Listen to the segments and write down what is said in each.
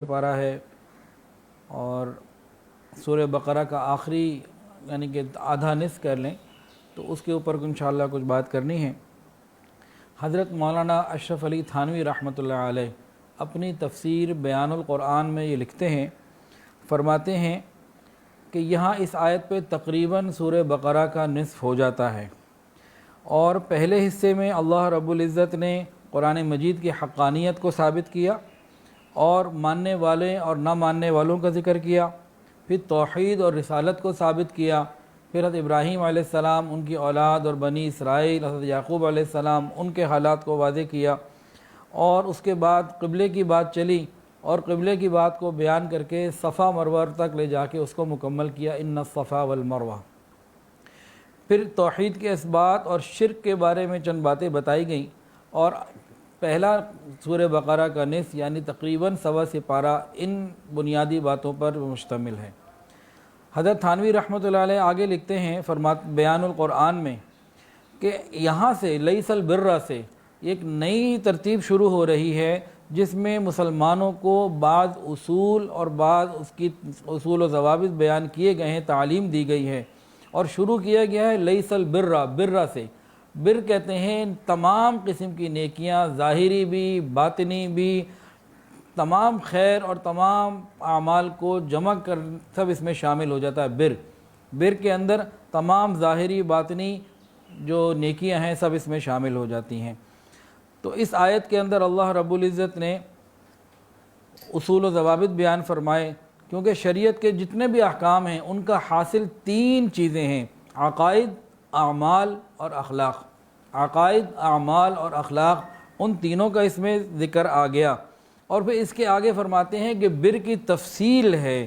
پارہ ہے اور سورہ بقرہ کا آخری یعنی کہ آدھا نصف کر لیں تو اس کے اوپر انشاءاللہ کچھ بات کرنی ہے۔ حضرت مولانا اشرف علی تھانوی رحمۃ اللہ علیہ اپنی تفسیر بیان القرآن میں یہ لکھتے ہیں، فرماتے ہیں کہ یہاں اس آیت پہ تقریباً سورہ بقرہ کا نصف ہو جاتا ہے، اور پہلے حصے میں اللہ رب العزت نے قرآن مجید کی حقانیت کو ثابت کیا اور ماننے والے اور نہ ماننے والوں کا ذکر کیا، پھر توحید اور رسالت کو ثابت کیا، پھر حضرت ابراہیم علیہ السلام، ان کی اولاد اور بنی اسرائیل، حضرت یعقوب علیہ السلام، ان کے حالات کو واضح کیا، اور اس کے بعد قبلے کی بات چلی اور قبلے کی بات کو بیان کر کے صفا مروہ تک لے جا کے اس کو مکمل کیا، ان الصفا والمروہ۔ پھر توحید کے اثبات اور شرک کے بارے میں چند باتیں بتائی گئیں، اور پہلا سورہ بقرہ کا نصف یعنی تقریباً سوا سپارہ ان بنیادی باتوں پر مشتمل ہے۔ حضرت تھانوی رحمۃ اللہ علیہ آگے لکھتے ہیں بیان القرآن میں کہ یہاں سے لیس البر سے ایک نئی ترتیب شروع ہو رہی ہے، جس میں مسلمانوں کو بعض اصول اور بعض اس کی اصول و ضوابط بیان کیے گئے ہیں، تعلیم دی گئی ہے، اور شروع کیا گیا ہے لیس البر، بر سے۔ بر کہتے ہیں تمام قسم کی نیکیاں، ظاہری بھی باطنی بھی، تمام خیر اور تمام اعمال کو جمع کر سب اس میں شامل ہو جاتا ہے بر۔ بر کے اندر تمام ظاہری باطنی جو نیکیاں ہیں سب اس میں شامل ہو جاتی ہیں۔ تو اس آیت کے اندر اللہ رب العزت نے اصول و ضوابط بیان فرمائے، کیونکہ شریعت کے جتنے بھی احکام ہیں ان کا حاصل تین چیزیں ہیں: عقائد، اعمال اور اخلاق۔ عقائد، اعمال اور اخلاق، ان تینوں کا اس میں ذکر آ گیا، اور پھر اس کے آگے فرماتے ہیں کہ بر کی تفصیل ہے۔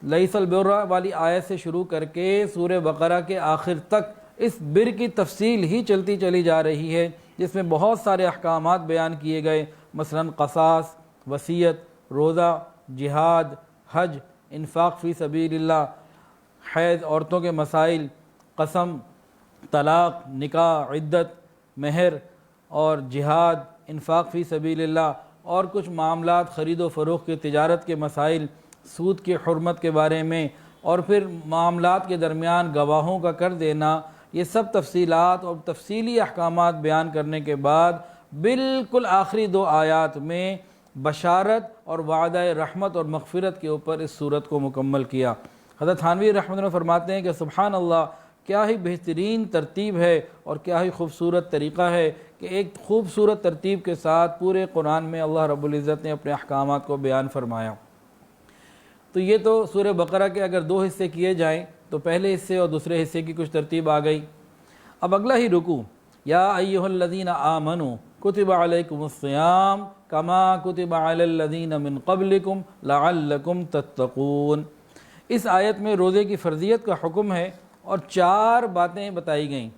لیس البر والی آیت سے شروع کر کے سورہ بقرہ کے آخر تک اس بر کی تفصیل ہی چلتی چلی جا رہی ہے، جس میں بہت سارے احکامات بیان کیے گئے، مثلا قصاص، وصیت، روزہ، جہاد، حج، انفاق فی سبیل اللہ، حیض، عورتوں کے مسائل، قسم، طلاق، نکاح، عدت، مہر اور جہاد، انفاق فی سبیل اللہ، اور کچھ معاملات خرید و فروخت کے تجارت کے مسائل، سود کی حرمت کے بارے میں، اور پھر معاملات کے درمیان گواہوں کا کر دینا۔ یہ سب تفصیلات اور تفصیلی احکامات بیان کرنے کے بعد بالکل آخری دو آیات میں بشارت اور وعدہ رحمت اور مغفرت کے اوپر اس صورت کو مکمل کیا۔ حضرت تھانوی رحمۃ اللہ فرماتے ہیں کہ سبحان اللہ، کیا ہی بہترین ترتیب ہے اور کیا ہی خوبصورت طریقہ ہے کہ ایک خوبصورت ترتیب کے ساتھ پورے قرآن میں اللہ رب العزت نے اپنے احکامات کو بیان فرمایا۔ تو یہ تو سورہ بقرہ کے اگر دو حصے کیے جائیں تو پہلے حصے اور دوسرے حصے کی کچھ ترتیب آ گئی۔ اب اگلا ہی رکوع، یا ایھا الذین آمنوا کتب علیکم الصیام کما کتب علی الذین من قبلکم لعلکم تتقون۔ اس آیت میں روزے کی فرضیت کا حکم ہے اور چار باتیں بتائی گئیں۔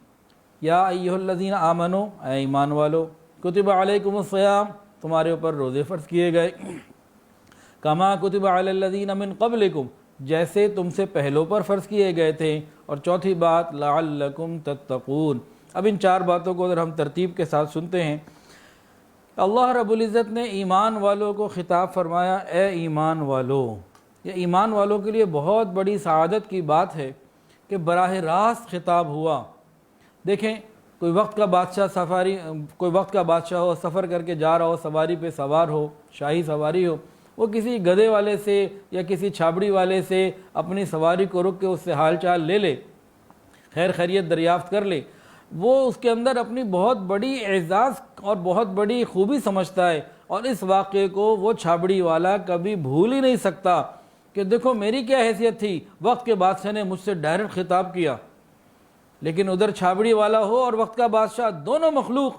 یا ایھا الذین آمنوا، اے ایمان والو، کتب علیکم الصیام، تمہارے اوپر روزے فرض کیے گئے، کما کتب علی الذین من قبلکم، جیسے تم سے پہلوں پر فرض کیے گئے تھے، اور چوتھی بات لعلکم تتقون۔ اب ان چار باتوں کو اگر ہم ترتیب کے ساتھ سنتے ہیں، اللہ رب العزت نے ایمان والوں کو خطاب فرمایا، اے ایمان والو۔ یہ ایمان والوں کے لیے بہت بڑی سعادت کی بات ہے کہ براہ راست خطاب ہوا۔ دیکھیں، کوئی وقت کا بادشاہ ہو، سفر کر کے جا رہا ہو، سواری پہ سوار ہو، شاہی سواری ہو، وہ کسی گدھے والے سے یا کسی چھابڑی والے سے اپنی سواری کو رک کے اس سے حال چال لے لے، خیر خیریت دریافت کر لے، وہ اس کے اندر اپنی بہت بڑی اعزاز اور بہت بڑی خوبی سمجھتا ہے، اور اس واقعے کو وہ چھابڑی والا کبھی بھول ہی نہیں سکتا کہ دیکھو میری کیا حیثیت تھی، وقت کے بادشاہ نے مجھ سے ڈائریکٹ خطاب کیا۔ لیکن ادھر چھابڑی والا ہو اور وقت کا بادشاہ، دونوں مخلوق،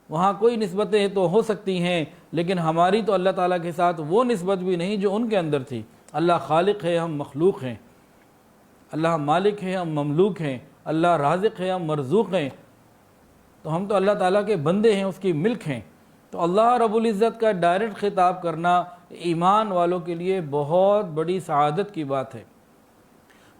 وہاں کوئی نسبتیں تو ہو سکتی ہیں، لیکن ہماری تو اللہ تعالیٰ کے ساتھ وہ نسبت بھی نہیں جو ان کے اندر تھی۔ اللہ خالق ہے، ہم مخلوق ہیں، اللہ مالک ہے، ہم مملوک ہیں، اللہ رازق ہے، ہم مرزوق ہیں، تو ہم تو اللہ تعالیٰ کے بندے ہیں، اس کی ملک ہیں۔ تو اللہ رب العزت کا ڈائریکٹ خطاب کرنا ایمان والوں کے لیے بہت بڑی سعادت کی بات ہے۔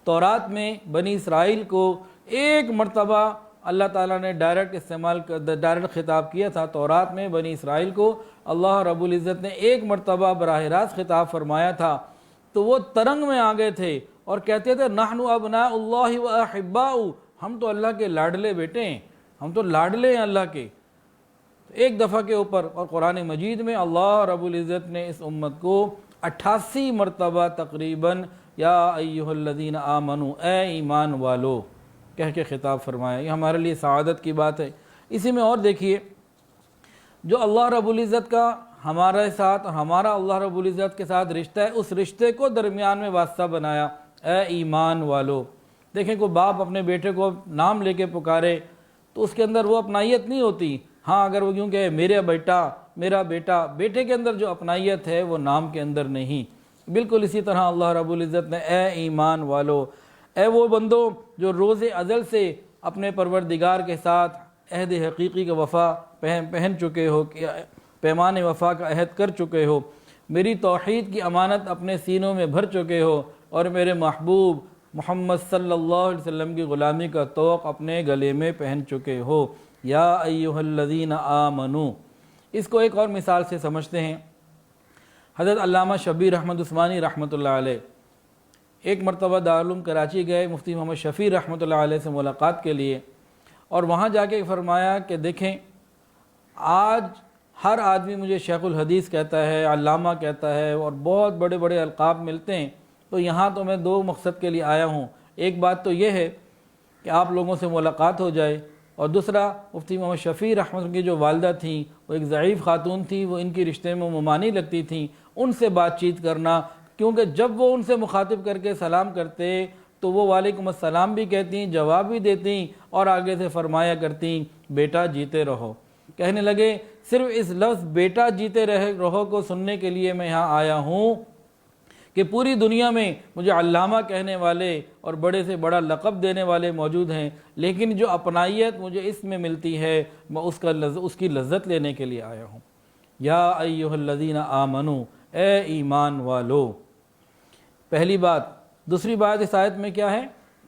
تورات میں بنی اسرائیل کو ایک مرتبہ اللہ تعالیٰ نے ڈائریکٹ خطاب کیا تھا۔ تورات میں بنی اسرائیل کو اللہ رب العزت نے ایک مرتبہ براہ راست خطاب فرمایا تھا تو وہ ترنگ میں آ گئے تھے اور کہتے تھے نحن ابناء اللہ و احباؤ، ہم تو اللہ کے لاڈلے بیٹے ہیں، ہم تو لاڈلے ہیں اللہ کے۔ ایک دفعہ کے اوپر، اور قرآن مجید میں اللہ رب العزت نے اس امت کو 88 مرتبہ تقریباً یا ایھا الذین آمنو، اے ایمان والو کہہ کے خطاب فرمایا۔ یہ ہمارے لیے سعادت کی بات ہے۔ اسی میں اور دیکھیے، جو اللہ رب العزت کا ہمارے ساتھ اور ہمارا اللہ رب العزت کے ساتھ رشتہ ہے، اس رشتے کو درمیان میں واسطہ بنایا، اے ایمان والو۔ دیکھیں کوئی باپ اپنے بیٹے کو نام لے کے پکارے تو اس کے اندر وہ اپنائیت نہیں ہوتی۔ ہاں اگر وہ یوں کہ میرا بیٹا، میرا بیٹا، بیٹے کے اندر جو اپنائیت ہے وہ نام کے اندر نہیں۔ بالکل اسی طرح اللہ رب العزت نے اے ایمان والو، اے وہ بندو جو روز ازل سے اپنے پروردگار کے ساتھ عہد حقیقی کا وفا پہن چکے ہو، پیمان وفا کا عہد کر چکے ہو، میری توحید کی امانت اپنے سینوں میں بھر چکے ہو، اور میرے محبوب محمد صلی اللہ علیہ وسلم کی غلامی کا طوق اپنے گلے میں پہن چکے ہو، یا ایھا الذین آمنو۔ اس کو ایک اور مثال سے سمجھتے ہیں۔ حضرت علامہ شبیر احمد عثمانی رحمۃ اللہ علیہ ایک مرتبہ دارالعلوم کراچی گئے مفتی محمد شفیع رحمۃ اللہ علیہ سے ملاقات کے لیے، اور وہاں جا کے فرمایا کہ دیکھیں آج ہر آدمی مجھے شیخ الحدیث کہتا ہے، علامہ کہتا ہے، اور بہت بڑے بڑے القاب ملتے ہیں، تو یہاں تو میں دو مقصد کے لیے آیا ہوں۔ ایک بات تو یہ ہے کہ آپ لوگوں سے ملاقات ہو جائے، اور دوسرا مفتی محمد شفیع رحمۃ اللہ کی جو والدہ تھیں وہ ایک ضعیف خاتون تھیں، وہ ان کی رشتے میں ممانی لگتی تھیں، ان سے بات چیت کرنا، کیونکہ جب وہ ان سے مخاطب کر کے سلام کرتے تو وہ وعلیکم السلام بھی کہتی، جواب بھی دیتی، اور آگے سے فرمایا کرتی بیٹا جیتے رہو۔ کہنے لگے صرف اس لفظ بیٹا جیتے رہو کو سننے کے لیے میں یہاں آیا ہوں کہ پوری دنیا میں مجھے علامہ کہنے والے اور بڑے سے بڑا لقب دینے والے موجود ہیں، لیکن جو اپنائیت مجھے اس میں ملتی ہے میں اس کی لذت لینے کے لیے آیا ہوں۔ یا ایھا الذین آمنو، اے ایمان والو، پہلی بات۔ دوسری بات اس آیت میں کیا ہے؟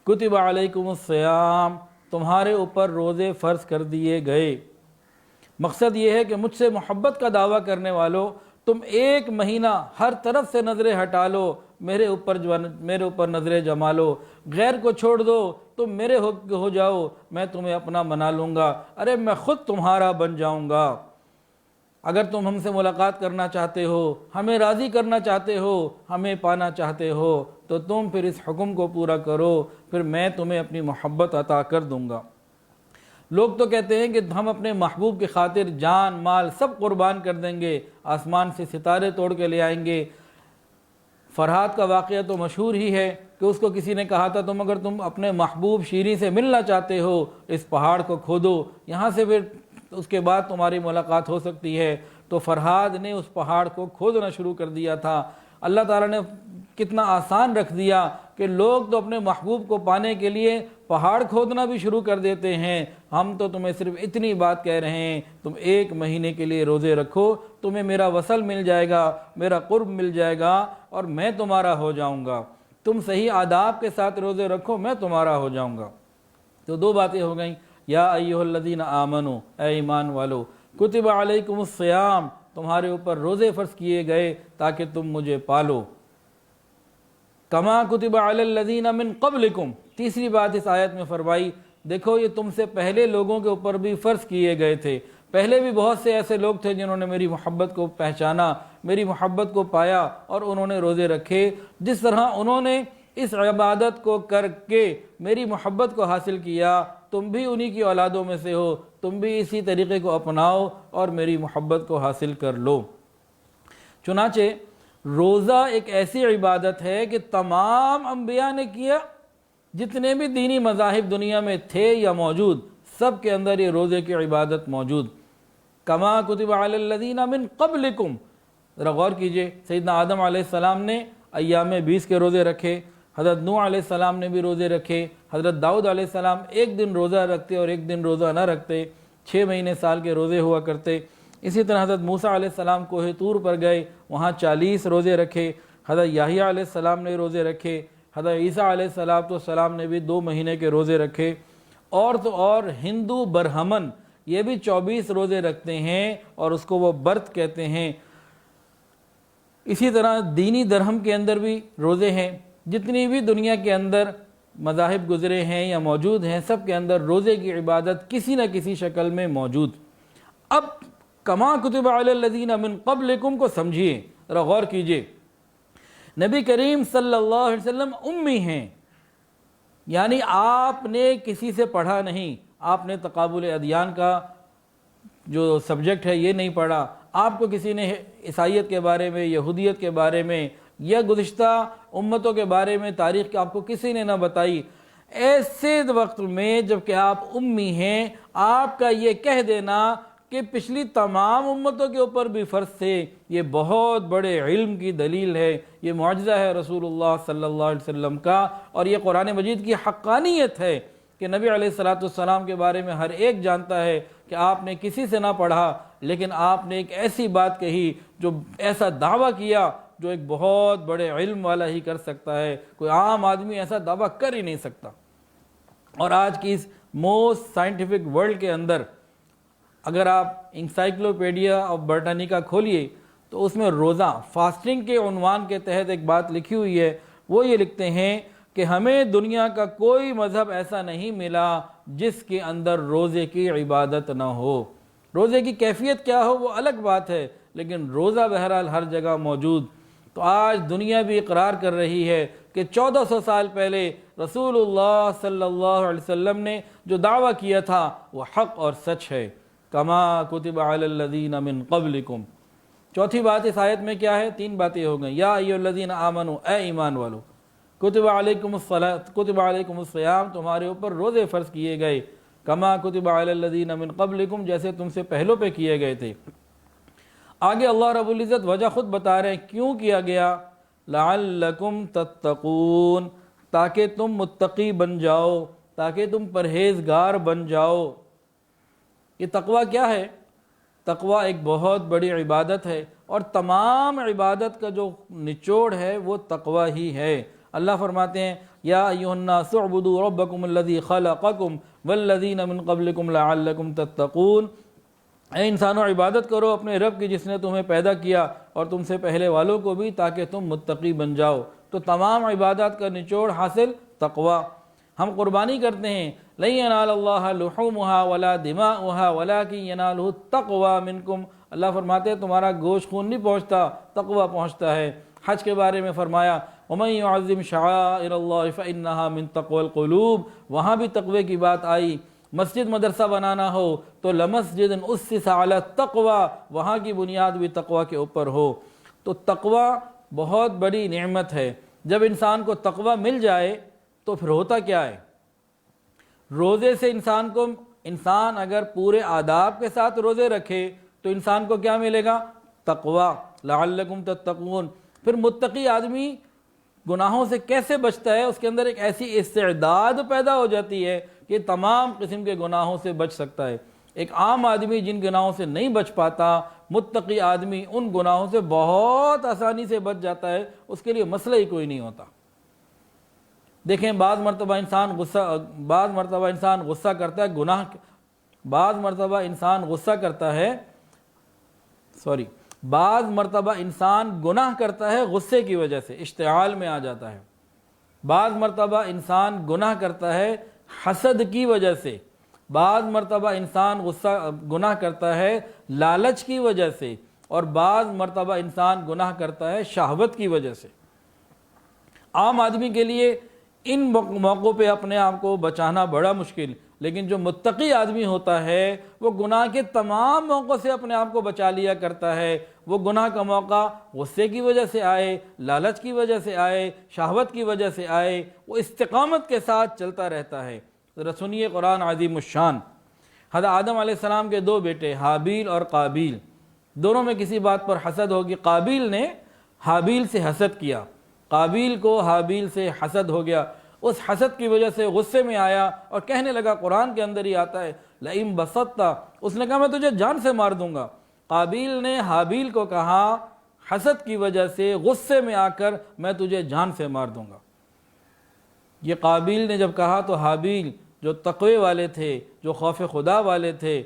کتب علیکم الصیام، تمہارے اوپر روزے فرض کر دیے گئے۔ مقصد یہ ہے کہ مجھ سے محبت کا دعویٰ کرنے والو، تم ایک مہینہ ہر طرف سے نظریں ہٹا لو، میرے اوپر نظریں جما لو، غیر کو چھوڑ دو، تم میرے ہو جاؤ، میں تمہیں اپنا بنا لوں گا، ارے میں خود تمہارا بن جاؤں گا۔ اگر تم ہم سے ملاقات کرنا چاہتے ہو، ہمیں راضی کرنا چاہتے ہو، ہمیں پانا چاہتے ہو، تو تم پھر اس حکم کو پورا کرو، پھر میں تمہیں اپنی محبت عطا کر دوں گا۔ لوگ تو کہتے ہیں کہ ہم اپنے محبوب کی خاطر جان مال سب قربان کر دیں گے، آسمان سے ستارے توڑ کے لے آئیں گے۔ فرحات کا واقعہ تو مشہور ہی ہے کہ اس کو کسی نے کہا تھا اگر تم اپنے محبوب شیریں سے ملنا چاہتے ہو اس پہاڑ کو کھودو، یہاں سے پھر اس کے بعد تمہاری ملاقات ہو سکتی ہے۔ تو فرحاد نے اس پہاڑ کو کھودنا شروع کر دیا تھا۔ اللہ تعالیٰ نے کتنا آسان رکھ دیا کہ لوگ تو اپنے محبوب کو پانے کے لیے پہاڑ کھودنا بھی شروع کر دیتے ہیں، ہم تو تمہیں صرف اتنی بات کہہ رہے ہیں تم ایک مہینے کے لیے روزے رکھو، تمہیں میرا وصل مل جائے گا، میرا قرب مل جائے گا، اور میں تمہارا ہو جاؤں گا۔ تم صحیح آداب کے ساتھ روزے رکھو، میں تمہارا ہو جاؤں گا۔ تو دو باتیں ہو گئیں، یا ایھا الذین آمنو، اے ایمان والو، کتب علیکم الصیام، تمہارے اوپر روزے فرض کیے گئے تاکہ تم مجھے پالو، کما کتب علی الذین من قبلکم۔ تیسری بات اس آیت میں فرمائی، دیکھو یہ تم سے پہلے لوگوں کے اوپر بھی فرض کیے گئے تھے، پہلے بھی بہت سے ایسے لوگ تھے جنہوں نے میری محبت کو پہچانا، میری محبت کو پایا، اور انہوں نے روزے رکھے۔ جس طرح انہوں نے اس عبادت کو کر کے میری محبت کو حاصل کیا، تم بھی انہی کی اولادوں میں سے ہو، تم بھی اسی طریقے کو اپناؤ اور میری محبت کو حاصل کر لو۔ چنانچہ روزہ ایک ایسی عبادت ہے کہ تمام انبیاء نے کیا، جتنے بھی دینی مذاہب دنیا میں تھے یا موجود، سب کے اندر یہ روزے کی عبادت موجود۔ کما کتب علی الذین من قبلکم، ذرا غور کیجئے، سیدنا آدم علیہ السلام نے ایام 20 کے روزے رکھے، حضرت نوح علیہ السلام نے بھی روزے رکھے، حضرت داؤد علیہ السلام ایک دن روزہ رکھتے اور ایک دن روزہ نہ رکھتے، 6 مہینے سال کے روزے ہوا کرتے۔ اسی طرح حضرت موسیٰ علیہ السلام کوہ طور پر گئے، وہاں 40 روزے رکھے، حضرت یحییٰ علیہ السلام نے روزے رکھے، حضرت عیسیٰ علیہ السلام نے بھی 2 مہینے کے روزے رکھے، اور تو اور ہندو برہمن یہ بھی 24 روزے رکھتے ہیں اور اس کو وہ برت کہتے ہیں۔ اسی طرح دینی درہم کے اندر بھی روزے ہیں، جتنی بھی دنیا کے اندر مذاہب گزرے ہیں یا موجود ہیں، سب کے اندر روزے کی عبادت کسی نہ کسی شکل میں موجود۔ اب کما کتب علی الذین من قبلکم کو سمجھیے، ذرا غور کیجئے۔ نبی کریم صلی اللہ علیہ وسلم امی ہیں، یعنی آپ نے کسی سے پڑھا نہیں، آپ نے تقابل ادیان کا جو سبجیکٹ ہے یہ نہیں پڑھا، آپ کو کسی نے عیسائیت کے بارے میں، یہودیت کے بارے میں یا گزشتہ امتوں کے بارے میں تاریخ آپ کو کسی نے نہ بتائی۔ ایسے وقت میں جب کہ آپ امی ہیں، آپ کا یہ کہہ دینا کہ پچھلی تمام امتوں کے اوپر بھی فرض تھے، یہ بہت بڑے علم کی دلیل ہے، یہ معجزہ ہے رسول اللہ صلی اللہ علیہ وسلم کا، اور یہ قرآن مجید کی حقانیت ہے کہ نبی علیہ السلام کے بارے میں ہر ایک جانتا ہے کہ آپ نے کسی سے نہ پڑھا، لیکن آپ نے ایک ایسی بات کہی، جو ایسا دعویٰ کیا جو ایک بہت بڑے علم والا ہی کر سکتا ہے، کوئی عام آدمی ایسا دعویٰ کر ہی نہیں سکتا۔ اور آج کی اس موسٹ سائنٹیفک ورلڈ کے اندر اگر آپ انسائکلوپیڈیا آف برٹانیکا کھولیے تو اس میں روزہ فاسٹنگ کے عنوان کے تحت ایک بات لکھی ہوئی ہے، وہ یہ لکھتے ہیں کہ ہمیں دنیا کا کوئی مذہب ایسا نہیں ملا جس کے اندر روزے کی عبادت نہ ہو۔ روزے کی کیفیت کیا ہو وہ الگ بات ہے، لیکن روزہ بہرحال ہر جگہ موجود۔ تو آج دنیا بھی اقرار کر رہی ہے کہ 1400 سال پہلے رسول اللہ صلی اللہ علیہ وسلم نے جو دعویٰ کیا تھا وہ حق اور سچ ہے۔ کما کتب علی الذین من قبلکم۔ چوتھی بات اس آیت میں کیا ہے؟ 3 باتیں ہو گئیں۔ یا ایھا الذین آمنوا، اے ایمان والو، کتب علیکم الصلاۃ، کتب علیکم الصیام، تمہارے اوپر روزے فرض کیے گئے، کما کتب علی الذین من قبلکم، جیسے تم سے پہلوں پہ کیے گئے تھے۔ آگے اللہ رب العزت وجہ خود بتا رہے ہیں کیوں کیا گیا، لعلکم تتقون، تاکہ تم متقی بن جاؤ، تاکہ تم پرہیزگار بن جاؤ۔ یہ تقوی کیا ہے؟ تقوی ایک بہت بڑی عبادت ہے، اور تمام عبادت کا جو نچوڑ ہے وہ تقوی ہی ہے۔ اللہ فرماتے ہیں یا ایھا الناس اعبدوا ربکم الذی خلقکم والذین من قبلکم لعلکم تتقون، اے انسانوں عبادت کرو اپنے رب کی جس نے تمہیں پیدا کیا اور تم سے پہلے والوں کو بھی، تاکہ تم متقی بن جاؤ۔ تو تمام عبادات کا نچوڑ حاصل تقوی۔ ہم قربانی کرتے ہیں، لن ینال اللہ لحومها ولا دماؤها ولکن ینالہ التقوی منکم، اللہ فرماتے ہیں تمہارا گوشت خون نہیں پہنچتا، تقوی پہنچتا ہے۔ حج کے بارے میں فرمایا ومن یعظم شعائر اللہ فانہا من تقوی القلوب، وہاں بھی تقوی کی بات آئی۔ مسجد مدرسہ بنانا ہو تو لمسجد اسس علی التقوی، وہاں کی بنیاد بھی تقوی کے اوپر ہو۔ تو تقوی بہت بڑی نعمت ہے۔ جب انسان کو تقوی مل جائے تو پھر ہوتا کیا ہے؟ روزے سے انسان اگر پورے آداب کے ساتھ روزے رکھے تو انسان کو کیا ملے گا؟ تقوی، لعلکم تتقون۔ پھر متقی آدمی گناہوں سے کیسے بچتا ہے؟ اس کے اندر ایک ایسی استعداد پیدا ہو جاتی ہے کہ تمام قسم کے گناہوں سے بچ سکتا ہے۔ ایک عام آدمی جن گناہوں سے نہیں بچ پاتا، متقی آدمی ان گناہوں سے بہت آسانی سے بچ جاتا ہے، اس کے لیے مسئلہ ہی کوئی نہیں ہوتا۔ دیکھیں بعض مرتبہ انسان غصہ کرتا ہے بعض مرتبہ انسان گناہ کرتا ہے غصے کی وجہ سے، اشتعال میں آ جاتا ہے۔ بعض مرتبہ انسان گناہ کرتا ہے حسد کی وجہ سے، بعض مرتبہ انسان گناہ کرتا ہے لالچ کی وجہ سے، اور بعض مرتبہ انسان گناہ کرتا ہے شہوت کی وجہ سے۔ عام آدمی کے لیے ان موقعوں پہ اپنے آپ کو بچانا بڑا مشکل، لیکن جو متقی آدمی ہوتا ہے وہ گناہ کے تمام موقعوں سے اپنے آپ کو بچا لیا کرتا ہے۔ وہ گناہ کا موقع غصے کی وجہ سے آئے، لالچ کی وجہ سے آئے، شہوت کی وجہ سے آئے، وہ استقامت کے ساتھ چلتا رہتا ہے۔ ذرا سنیے قرآن عظیم الشان۔ حضرت آدم علیہ السلام کے 2 بیٹے حابیل اور قابیل، دونوں میں کسی بات پر حسد ہوگی۔ قابیل نے حابیل سے حسد کیا، قابیل کو حابیل سے حسد ہو گیا، اس حسد کی وجہ سے غصے میں آیا اور کہنے لگا، قرآن کے اندر ہی آتا ہے لئن بسطت، اس نے کہا میں تجھے جان سے مار دوں گا۔ قابیل نے حابیل کو کہا حسد کی وجہ سے غصے میں آ کر میں تجھے جان سے مار دوں گا۔ یہ قابیل نے جب کہا تو حابیل جو تقوی والے تھے، جو خوف خدا والے تھے،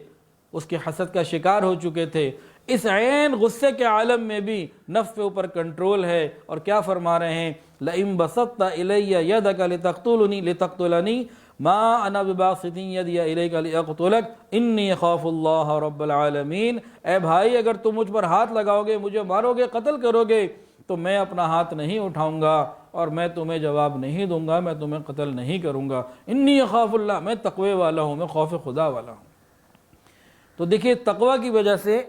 اس کے حسد کا شکار ہو چکے تھے، اس عین غصے کے عالم میں بھی نفس کے اوپر کنٹرول ہے، اور کیا فرما رہے ہیں، لَئِن بَسَطْتَ إِلَيَّ يَدَكَ لِتَقْتُلَنِي مَا أَنَا بِبَاسِطٍ يَدِيَ إِلَيْكَ لِأَقْتُلَكَ إِنِّي أَخَافُ اللَّهَ رَبَّ الْعَالَمِينَ۔ اے بھائی اگر تم مجھ پر ہاتھ لگاؤ گے، مجھے مارو گے، قتل کرو گے، تو میں اپنا ہاتھ نہیں اٹھاؤں گا اور میں تمہیں جواب نہیں دوں گا، میں تمہیں قتل نہیں کروں گا۔ انی اخاف اللہ، میں تقوی والا ہوں، میں خوف خدا والا ہوں۔ تو دیکھیے تقوی کی وجہ سے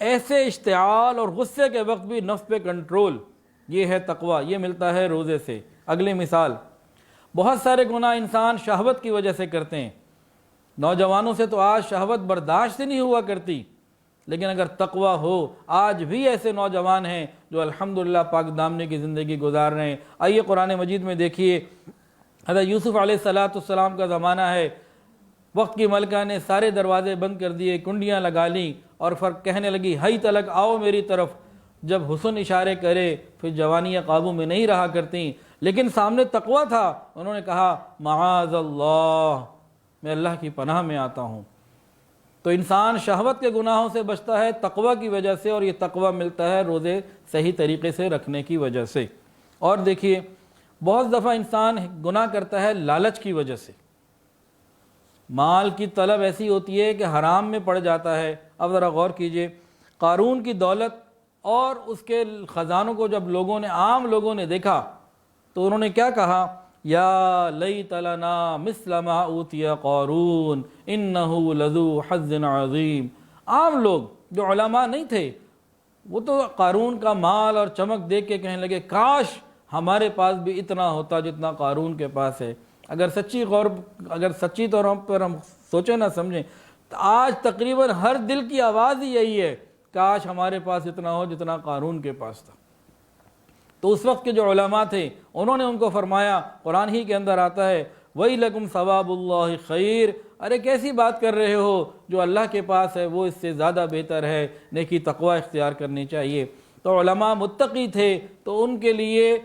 ایسے اشتعال اور غصے کے وقت بھی نفس پہ کنٹرول، یہ ہے تقوی، یہ ملتا ہے روزے سے۔ اگلی مثال، بہت سارے گناہ انسان شہوت کی وجہ سے کرتے ہیں، نوجوانوں سے تو آج شہوت برداشت نہیں ہوا کرتی، لیکن اگر تقوی ہو، آج بھی ایسے نوجوان ہیں جو الحمدللہ پاک دامنی کی زندگی گزار رہے ہیں۔ آئیے قرآن مجید میں دیکھیے، حضرت یوسف علیہ السلام کا زمانہ ہے، وقت کی ملکہ نے سارے دروازے بند کر دیے، کنڈیاں لگا لیں، اور فرق کہنے لگی ہئی تلک آؤ میری طرف۔ جب حسن اشارے کرے پھر جوانیاں قابو میں نہیں رہا کرتیں، لیکن سامنے تقوی تھا، انہوں نے کہا معاذ اللہ، میں اللہ کی پناہ میں آتا ہوں۔ تو انسان شہوت کے گناہوں سے بچتا ہے تقوی کی وجہ سے، اور یہ تقوی ملتا ہے روزے صحیح طریقے سے رکھنے کی وجہ سے۔ اور دیکھیے بہت دفعہ انسان گناہ کرتا ہے لالچ کی وجہ سے، مال کی طلب ایسی ہوتی ہے کہ حرام میں پڑ جاتا ہے۔ اب ذرا غور کیجئے، قارون کی دولت اور اس کے خزانوں کو جب عام لوگوں نے دیکھا تو انہوں نے کیا کہا، یا لیت لنا مثل ما اوتی قارون انہ لذو حظ عظیم۔ عام لوگ جو علماء نہیں تھے وہ تو قارون کا مال اور چمک دیکھ کے کہنے لگے کاش ہمارے پاس بھی اتنا ہوتا جتنا قارون کے پاس ہے۔ اگر سچی طور پر ہم سوچیں نہ سمجھیں تو آج تقریباً ہر دل کی آواز ہی یہی ہے، کاش ہمارے پاس اتنا ہو جتنا قارون کے پاس تھا۔ تو اس وقت کے جو علماء تھے انہوں نے ان کو فرمایا، قرآن ہی کے اندر آتا ہے وَيْلَكُمْ ثَوَابُ اللَّهِ خَيْرٌ، ارے کیسی بات کر رہے ہو، جو اللہ کے پاس ہے وہ اس سے زیادہ بہتر ہے، نیکی تقوی اختیار کرنی چاہیے۔ تو علماء متقی تھے تو ان کے لیے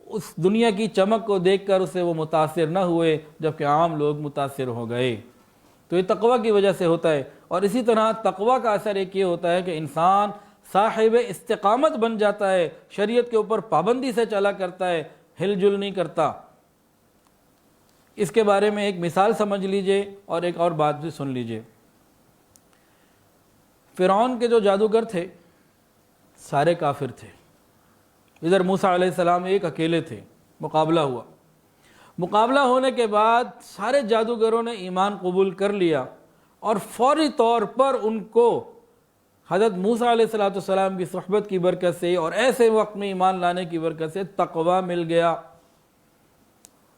اس دنیا کی چمک کو دیکھ کر اسے وہ متاثر نہ ہوئے، جبکہ عام لوگ متاثر ہو گئے۔ تو یہ تقوی کی وجہ سے ہوتا ہے۔ اور اسی طرح تقوی کا اثر ایک یہ ہوتا ہے کہ انسان صاحب استقامت بن جاتا ہے، شریعت کے اوپر پابندی سے چلا کرتا ہے، ہل جل نہیں کرتا۔ اس کے بارے میں ایک مثال سمجھ لیجئے اور ایک اور بات بھی سن لیجئے۔ فرعون کے جو جادوگر تھے سارے کافر تھے، ادھر موسیٰ علیہ السلام ایک اکیلے تھے، مقابلہ ہوا۔ مقابلہ ہونے کے بعد سارے جادوگروں نے ایمان قبول کر لیا، اور فوری طور پر ان کو حضرت موسیٰ علیہ السلام کی صحبت کی برکت سے اور ایسے وقت میں ایمان لانے کی برکت سے تقوی مل گیا،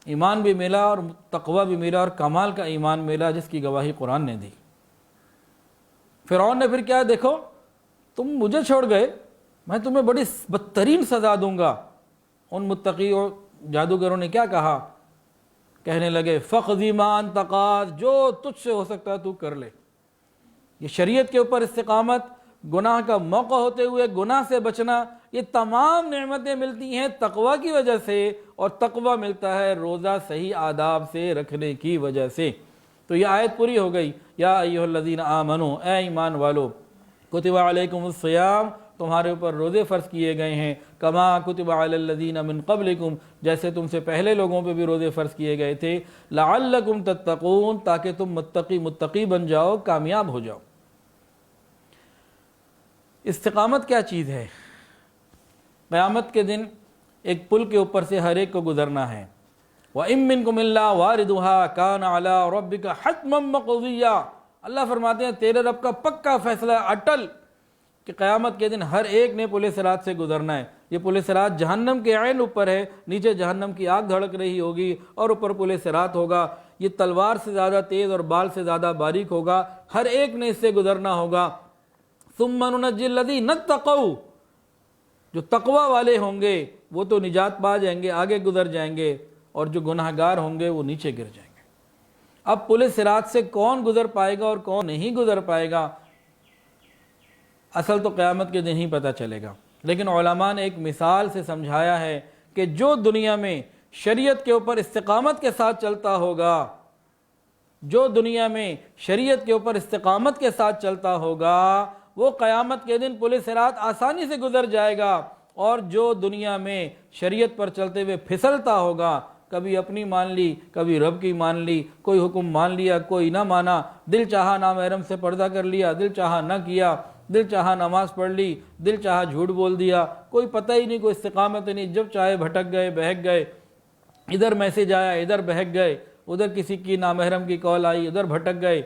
ایمان بھی ملا اور تقوی بھی ملا، اور کمال کا ایمان ملا جس کی گواہی قرآن نے دی۔ فرعون نے پھر کیا، دیکھو تم مجھے چھوڑ گئے، میں تمہیں بڑی بدترین سزا دوں گا۔ ان متقی اور جادوگروں نے کیا کہا، کہنے لگے فَقْضِ مَا أَنْتَ قَاضٍ، جو تجھ سے ہو سکتا ہے تو کر لے۔ یہ شریعت کے اوپر استقامت، گناہ کا موقع ہوتے ہوئے گناہ سے بچنا، یہ تمام نعمتیں ملتی ہیں تقوی کی وجہ سے، اور تقوی ملتا ہے روزہ صحیح آداب سے رکھنے کی وجہ سے۔ تو یہ آیت پوری ہو گئی، یا ایھا الذین آمنوا، اے ایمان والو، کتب علیکم الصیام، تمہارے اوپر روزے فرض کیے گئے ہیں، کما کتب علی الذین من قبلکم، جیسے تم سے پہلے لوگوں پہ بھی روزے فرض کیے گئے تھے، لعلکم تتقون، تاکہ تم متقی بن جاؤ، کامیاب ہو جاؤ۔ استقامت کیا چیز ہے؟ قیامت کے دن ایک پل کے اوپر سے ہر ایک کو گزرنا ہے۔ وَإِن مِّنكُمْ إِلَّا وَارِدُهَا كَانَ عَلَىٰ رَبِّكَ حَتْمًا مَّقْضِيًّا، اللہ فرماتے ہیں تیرے رب کا پکا فیصلہ اٹل کہ قیامت کے دن ہر ایک نے پل صراط سے گزرنا ہے۔ یہ پل صراط جہنم کے عین اوپر ہے، نیچے جہنم کی آگ دھڑک رہی ہوگی اور اوپر پل صراط ہوگا، یہ تلوار سے زیادہ تیز اور بال سے زیادہ باریک ہوگا، ہر ایک نے اس سے گزرنا ہوگا۔ ثُمَّ نُنَجِّي الَّذِينَ اتَّقَوْا، جو تقوی والے ہوں گے وہ تو نجات پا جائیں گے، آگے گزر جائیں گے، اور جو گناہگار ہوں گے وہ نیچے گر جائیں گے۔ اب پل صراط سے کون گزر پائے گا اور کون نہیں گزر پائے گا، اصل تو قیامت کے دن ہی پتہ چلے گا۔ لیکن علماء نے ایک مثال سے سمجھایا ہے کہ جو دنیا میں شریعت کے اوپر استقامت کے ساتھ چلتا ہوگا جو دنیا میں شریعت کے اوپر استقامت کے ساتھ چلتا ہوگا وہ قیامت کے دن پل صراط آسانی سے گزر جائے گا، اور جو دنیا میں شریعت پر چلتے ہوئے پھسلتا ہوگا، کبھی اپنی مان لی، کبھی رب کی مان لی، کوئی حکم مان لیا، کوئی نہ مانا، دل چاہا نامحرم سے پردہ کر لیا، دل چاہا نہ کیا، دل چاہا نماز پڑھ لی، دل چاہا جھوٹ بول دیا، کوئی پتہ ہی نہیں، کوئی استقامت ہی نہیں، جب چاہے بھٹک گئے، بہک گئے، ادھر میسج آیا ادھر بہک گئے، ادھر کسی کی نامحرم کی کال آئی ادھر بھٹک گئے۔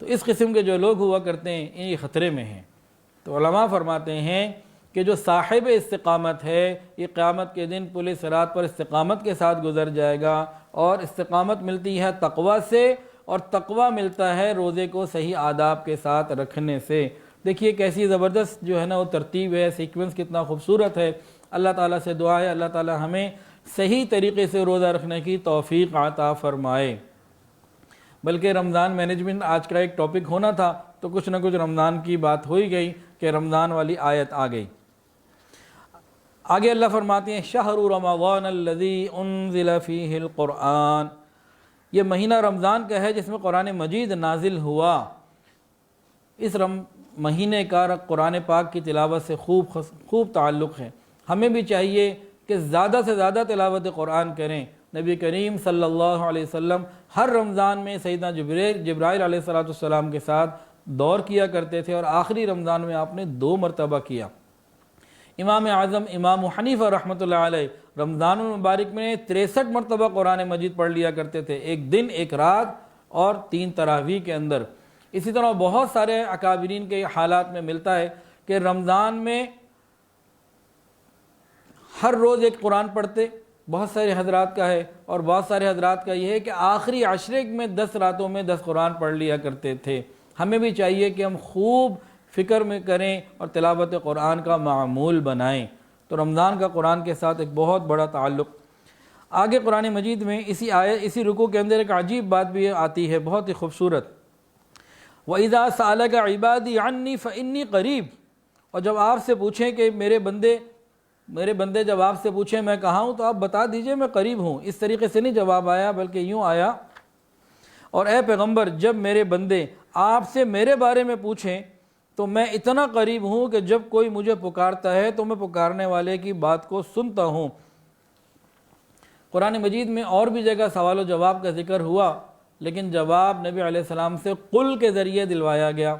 تو اس قسم کے جو لوگ ہوا کرتے ہیں یہ خطرے میں ہیں۔ تو علماء فرماتے ہیں کہ جو صاحب استقامت ہے یہ قیامت کے دن پل صراط پر استقامت کے ساتھ گزر جائے گا، اور استقامت ملتی ہے تقوی سے، اور تقوی ملتا ہے روزے کو صحیح آداب کے ساتھ رکھنے سے۔ دیکھیے کیسی زبردست جو ہے نا وہ ترتیب ہے، سیکوینس کتنا خوبصورت ہے۔ اللہ تعالیٰ سے دعا ہے اللہ تعالیٰ ہمیں صحیح طریقے سے روزہ رکھنے کی توفیق عطا فرمائے۔ بلکہ رمضان مینجمنٹ آج کا ایک ٹاپک ہونا تھا، تو کچھ نہ کچھ رمضان کی بات ہو ہی گئی کہ رمضان والی آیت آ گئی۔ آگے اللہ فرماتے ہیں شہر رمضان الذی انزل فیہ القرآن، یہ مہینہ رمضان کا ہے جس میں قرآن مجید نازل ہوا۔ اس مہینے کا قرآن پاک کی تلاوت سے خوب تعلق ہے۔ ہمیں بھی چاہیے کہ زیادہ سے زیادہ تلاوت قرآن کریں۔ نبی کریم صلی اللہ علیہ وسلم ہر رمضان میں سیدنا جبرائیل علیہ السلام کے ساتھ دور کیا کرتے تھے، اور آخری رمضان میں آپ نے 2 مرتبہ کیا۔ امام اعظم امام حنیفہ رحمۃ اللہ علیہ رمضان المبارک میں 63 مرتبہ قرآن مجید پڑھ لیا کرتے تھے، ایک دن ایک رات اور 3 تراویح کے اندر۔ اسی طرح بہت سارے اکابرین کے حالات میں ملتا ہے کہ رمضان میں ہر روز ایک قرآن پڑھتے، بہت سارے حضرات کا ہے، اور بہت سارے حضرات کا یہ ہے کہ آخری عشرے میں 10 راتوں میں 10 قرآن پڑھ لیا کرتے تھے۔ ہمیں بھی چاہیے کہ ہم خوب فکر میں کریں اور تلاوت قرآن کا معمول بنائیں۔ تو رمضان کا قرآن کے ساتھ ایک بہت بڑا تعلق۔ آگے قرآن مجید میں اسی رکوع کے اندر ایک عجیب بات بھی آتی ہے، بہت ہی خوبصورت۔ وَإِذَا سَأَلَكَ عِبَادِي عَنِّي فَإِنِّي قَرِيبٌ، اور جب آپ سے پوچھیں کہ میرے بندے جب آپ سے پوچھیں میں کہاں ہوں، تو آپ بتا دیجئے میں قریب ہوں۔ اس طریقے سے نہیں جواب آیا بلکہ یوں آیا، اور اے پیغمبر جب میرے بندے آپ سے میرے بارے میں پوچھیں تو میں اتنا قریب ہوں کہ جب کوئی مجھے پکارتا ہے تو میں پکارنے والے کی بات کو سنتا ہوں۔ قرآن مجید میں اور بھی جگہ سوال و جواب کا ذکر ہوا، لیکن جواب نبی علیہ السلام سے قل کے ذریعے دلوایا گیا،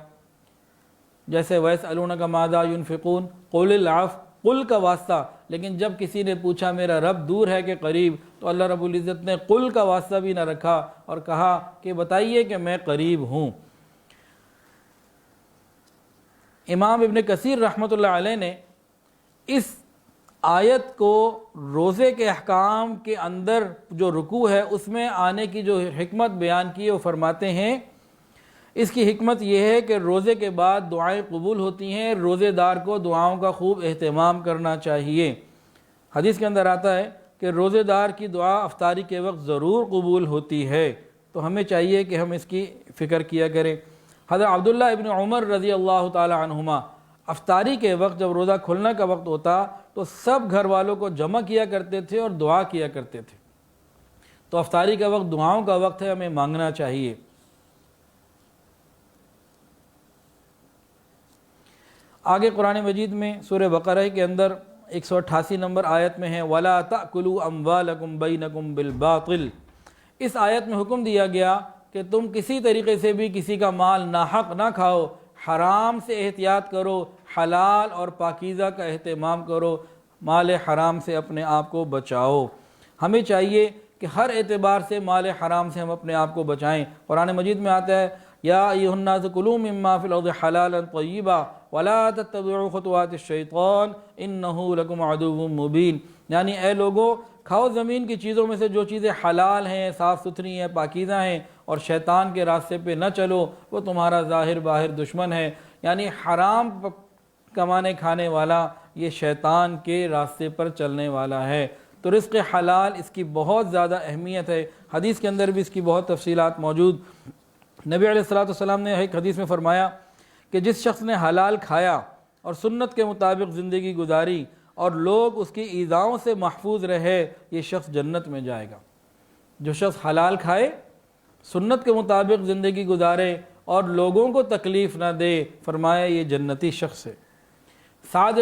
جیسے وَيَسْأَلُونَكَ مَاذَا يُنْفِقُونَ قُلِ الْعَفْوَ، قل کا واسطہ۔ لیکن جب کسی نے پوچھا میرا رب دور ہے کہ قریب، تو اللہ رب العزت نے قل کا واسطہ بھی نہ رکھا اور کہا کہ بتائیے کہ میں قریب ہوں۔ امام ابن کثیر رحمۃ اللہ علیہ نے اس آیت کو روزے کے احکام کے اندر جو رکوع ہے اس میں آنے کی جو حکمت بیان کی وہ فرماتے ہیں، اس کی حکمت یہ ہے کہ روزے کے بعد دعائیں قبول ہوتی ہیں، روزے دار کو دعاؤں کا خوب اہتمام کرنا چاہیے۔ حدیث کے اندر آتا ہے کہ روزے دار کی دعا افطاری کے وقت ضرور قبول ہوتی ہے، تو ہمیں چاہیے کہ ہم اس کی فکر کیا کریں۔ حضرت عبداللہ ابن عمر رضی اللہ تعالی عنہما افطاری کے وقت جب روزہ کھلنے کا وقت ہوتا تو سب گھر والوں کو جمع کیا کرتے تھے اور دعا کیا کرتے تھے۔ تو افطاری کا وقت دعاؤں کا وقت ہے، ہمیں مانگنا چاہیے۔ آگے قرآن مجید میں سورہ بقرہ کے اندر 188 نمبر آیت میں ہے وَلَا تَأْكُلُوا أَمْوَالَكُمْ بَيْنَكُمْ بِالْبَاطِلِ، اس آیت میں حکم دیا گیا کہ تم کسی طریقے سے بھی کسی کا مال ناحق نہ کھاؤ، حرام سے احتیاط کرو، حلال اور پاکیزہ کا اہتمام کرو، مال حرام سے اپنے آپ کو بچاؤ۔ ہمیں چاہیے کہ ہر اعتبار سے مال حرام سے ہم اپنے آپ کو بچائیں۔ قرآن مجید میں آتا ہے یا ایھا الناس کلوا مما فی الارض حلالا طیبا ولا تتبعوا خطوات الشیطان انہ لکم عدو مبین، یعنی اے لوگو کھاؤ زمین کی چیزوں میں سے جو چیزیں حلال ہیں، صاف ستھری ہیں، پاکیزہ ہیں، اور شیطان کے راستے پہ نہ چلو، وہ تمہارا ظاہر باہر دشمن ہے۔ یعنی حرام کمانے کھانے والا یہ شیطان کے راستے پر چلنے والا ہے۔ تو رزق حلال اس کی بہت زیادہ اہمیت ہے، حدیث کے اندر بھی اس کی بہت تفصیلات موجود۔ نبی علیہ السلام نے ایک حدیث میں فرمایا کہ جس شخص نے حلال کھایا اور سنت کے مطابق زندگی گزاری اور لوگ اس کی ایذاؤں سے محفوظ رہے، یہ شخص جنت میں جائے گا۔ جو شخص حلال کھائے سنت کے مطابق زندگی گزارے اور لوگوں کو تکلیف نہ دے، فرمایا یہ جنتی شخص ہے۔ سعد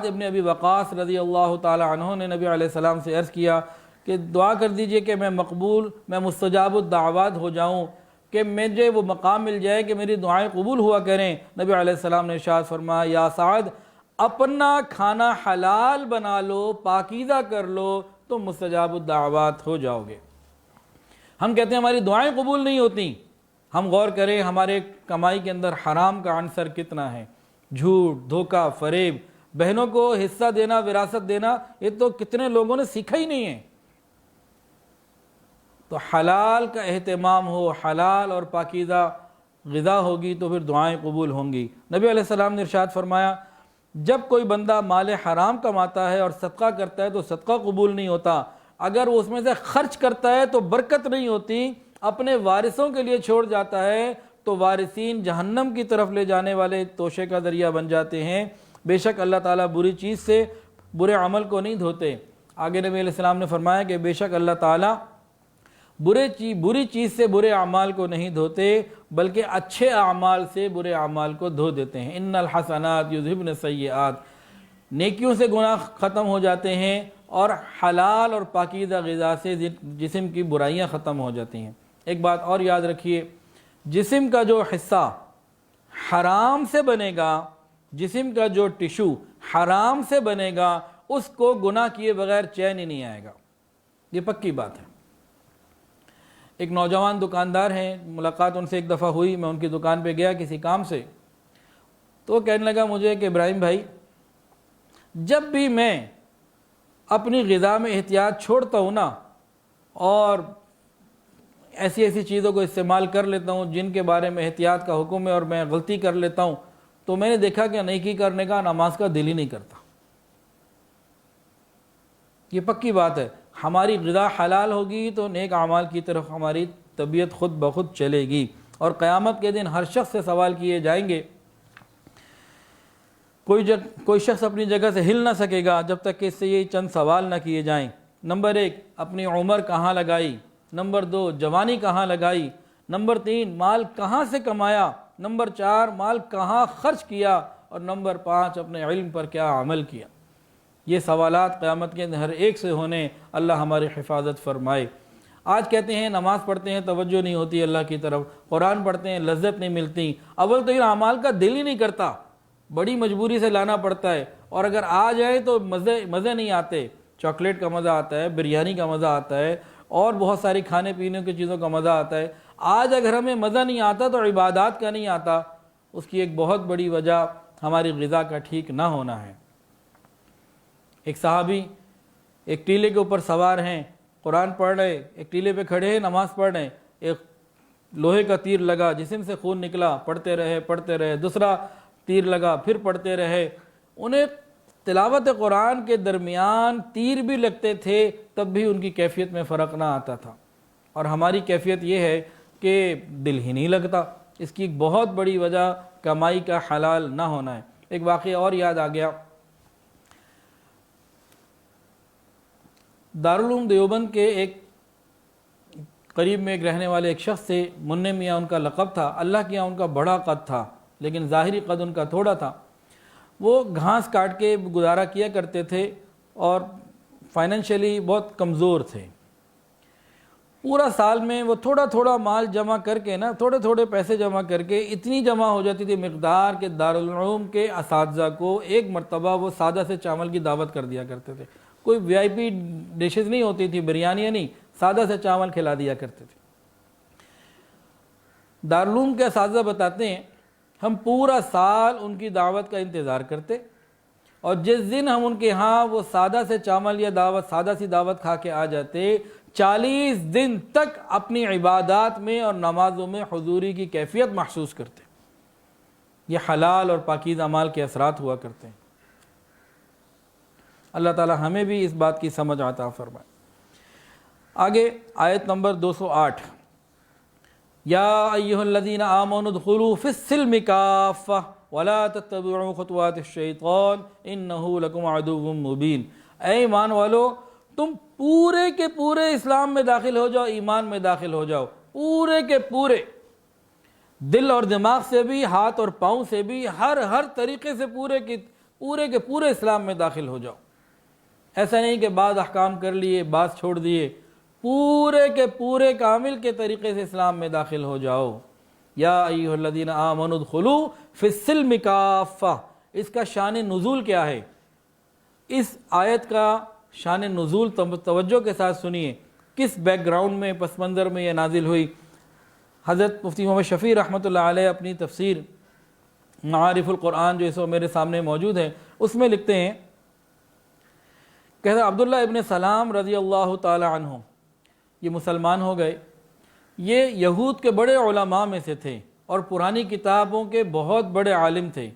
ابن ابی وقاص رضی اللہ تعالی عنہ نے نبی علیہ السلام سے عرض کیا کہ دعا کر دیجئے کہ میں مستجاب الدعوات ہو جاؤں، کہ مجھے وہ مقام مل جائے کہ میری دعائیں قبول ہوا کریں۔ نبی علیہ السلام نے ارشاد فرمایا، یا سعد، اپنا کھانا حلال بنا لو، پاکیزہ کر لو، تو مستجاب الدعوات ہو جاؤ گے۔ ہم کہتے ہیں ہماری دعائیں قبول نہیں ہوتی، ہم غور کریں ہمارے کمائی کے اندر حرام کا عنصر کتنا ہے۔ جھوٹ، دھوکہ، فریب، بہنوں کو حصہ دینا، وراثت دینا، یہ تو کتنے لوگوں نے سیکھا ہی نہیں ہے۔ تو حلال کا اہتمام ہو، حلال اور پاکیزہ غذا ہوگی تو پھر دعائیں قبول ہوں گی۔ نبی علیہ السلام نے ارشاد فرمایا، جب کوئی بندہ مال حرام کماتا ہے اور صدقہ کرتا ہے تو صدقہ قبول نہیں ہوتا، اگر وہ اس میں سے خرچ کرتا ہے تو برکت نہیں ہوتی، اپنے وارثوں کے لیے چھوڑ جاتا ہے تو وارثین جہنم کی طرف لے جانے والے توشے کا ذریعہ بن جاتے ہیں۔ بے شک اللہ تعالیٰ بری چیز سے برے عمل کو نہیں دھوتے۔ آگے نبی علیہ السلام نے فرمایا کہ بے شک اللہ تعالیٰ بری چیز سے برے اعمال کو نہیں دھوتے بلکہ اچھے اعمال سے برے اعمال کو دھو دیتے ہیں۔ ان الحسنات یذہبن السیئات، نیکیوں سے گناہ ختم ہو جاتے ہیں اور حلال اور پاکیزہ غذا سے جسم کی برائیاں ختم ہو جاتی ہیں۔ ایک بات اور یاد رکھیے، جسم کا جو حصہ حرام سے بنے گا، جسم کا جو ٹشو حرام سے بنے گا، اس کو گناہ کیے بغیر چین ہی نہیں آئے گا، یہ پکی بات ہے۔ ایک نوجوان دکاندار ہیں، ملاقات ان سے ایک دفعہ ہوئی، میں ان کی دکان پہ گیا کسی کام سے، تو وہ کہنے لگا مجھے کہ ابراہیم بھائی، جب بھی میں اپنی غذا میں احتیاط چھوڑتا ہوں نا اور ایسی چیزوں کو استعمال کر لیتا ہوں جن کے بارے میں احتیاط کا حکم ہے اور میں غلطی کر لیتا ہوں، تو میں نے دیکھا کہ نیکی کرنے کا، نماز کا دل ہی نہیں کرتا۔ یہ پکی بات ہے، ہماری غذا حلال ہوگی تو نیک اعمال کی طرف ہماری طبیعت خود بخود چلے گی، اور قیامت کے دن ہر شخص سے سوال کیے جائیں گے۔ کوئی شخص اپنی جگہ سے ہل نہ سکے گا جب تک کہ اس سے یہ چند سوال نہ کیے جائیں۔ نمبر 1، اپنی عمر کہاں لگائی؟ نمبر 2، جوانی کہاں لگائی؟ نمبر 3، مال کہاں سے کمایا؟ نمبر 4، مال کہاں خرچ کیا؟ اور نمبر 5، اپنے علم پر کیا عمل کیا؟ یہ سوالات قیامت کے ہر ایک سے ہونے، اللہ ہماری حفاظت فرمائے۔ آج کہتے ہیں نماز پڑھتے ہیں توجہ نہیں ہوتی اللہ کی طرف، قرآن پڑھتے ہیں لذت نہیں ملتی، اول تو یہ اعمال کا دل ہی نہیں کرتا، بڑی مجبوری سے لانا پڑتا ہے، اور اگر آ جائے تو مزے نہیں آتے۔ چاکلیٹ کا مزہ آتا ہے، بریانی کا مزہ آتا ہے، اور بہت ساری کھانے پینے کی چیزوں کا مزہ آتا ہے۔ آج اگر ہمیں مزہ نہیں آتا تو عبادات کا نہیں آتا، اس کی ایک بہت بڑی وجہ ہماری غذا کا ٹھیک نہ ہونا ہے۔ ایک صحابی ایک ٹیلے کے اوپر سوار ہیں، قرآن پڑھ رہے، ایک ٹیلے پہ کھڑے ہیں، نماز پڑھ رہے ہیں، ایک لوہے کا تیر لگا، جسم سے خون نکلا، پڑھتے رہے، دوسرا تیر لگا، پھر پڑھتے رہے۔ انہیں تلاوت قرآن کے درمیان تیر بھی لگتے تھے تب بھی ان کی کیفیت میں فرق نہ آتا تھا، اور ہماری کیفیت یہ ہے کہ دل ہی نہیں لگتا۔ اس کی ایک بہت بڑی وجہ کمائی کا حلال نہ ہونا ہے۔ ایک واقعہ اور یاد آ گیا، دارالعلوم دیوبند کے ایک قریب میں ایک رہنے والے ایک شخص سے، منع میاں ان کا لقب تھا، اللہ کے یہاں ان کا بڑا قد تھا لیکن ظاہری قد ان کا تھوڑا تھا۔ وہ گھاس کاٹ کے گزارا کیا کرتے تھے اور فائنینشلی بہت کمزور تھے۔ پورا سال میں وہ تھوڑا تھوڑا مال جمع کر کے نا، تھوڑے پیسے جمع کر کے اتنی جمع ہو جاتی تھی مقدار کہ دارالعلوم کے اساتذہ کو ایک مرتبہ وہ سادہ سے چاول کی دعوت کر دیا کرتے تھے۔ کوئی وی آئی پی ڈشز نہیں ہوتی تھی، بریانیاں نہیں، سادہ سے چاول کھلا دیا کرتے تھے۔ دارالعلوم کے اساتذہ بتاتے ہیں ہم پورا سال ان کی دعوت کا انتظار کرتے، اور جس دن ہم ان کے ہاں وہ سادہ سے چاول یا سادہ سی دعوت کھا کے آ جاتے، 40 دن تک اپنی عبادات میں اور نمازوں میں حضوری کی کیفیت محسوس کرتے۔ یہ حلال اور پاکیزہ اعمال کے اثرات ہوا کرتے ہیں۔ اللہ تعالی ہمیں بھی اس بات کی سمجھ عطا فرمائے۔ آگے آیت نمبر 208، یا ایھا الذین آمنوا ادخلوا فی السلم کافہ ولا تتبعوا خطوات الشیطان انہ لکم عدو مبین۔ اے ایمان والو، تم پورے کے پورے اسلام میں داخل ہو جاؤ، ایمان میں داخل ہو جاؤ، پورے کے پورے دل اور دماغ سے بھی، ہاتھ اور پاؤں سے بھی، ہر طریقے سے پورے کے پورے اسلام میں داخل ہو جاؤ۔ ایسا نہیں کہ بعض احکام کر لیے، بعض چھوڑ دیے، پورے کے پورے کامل کے طریقے سے اسلام میں داخل ہو جاؤ۔ یا ایھا الذین آمنوا ادخلوا فی السلم کافہ۔ اس کا شان نزول کیا ہے؟ اس آیت کا شان نزول توجہ کے ساتھ سنیے، کس بیک گراؤنڈ میں، پس منظر میں یہ نازل ہوئی۔ حضرت مفتی محمد شفیع رحمۃ اللہ علیہ اپنی تفسیر معارف القرآن جو اس وقت میرے سامنے موجود ہے، اس میں لکھتے ہیں، کہتے ہیں عبداللہ ابن سلام رضی اللہ تعالی عنہ یہ مسلمان ہو گئے۔ یہ یہود کے بڑے علماء میں سے تھے اور پرانی کتابوں کے بہت بڑے عالم تھے۔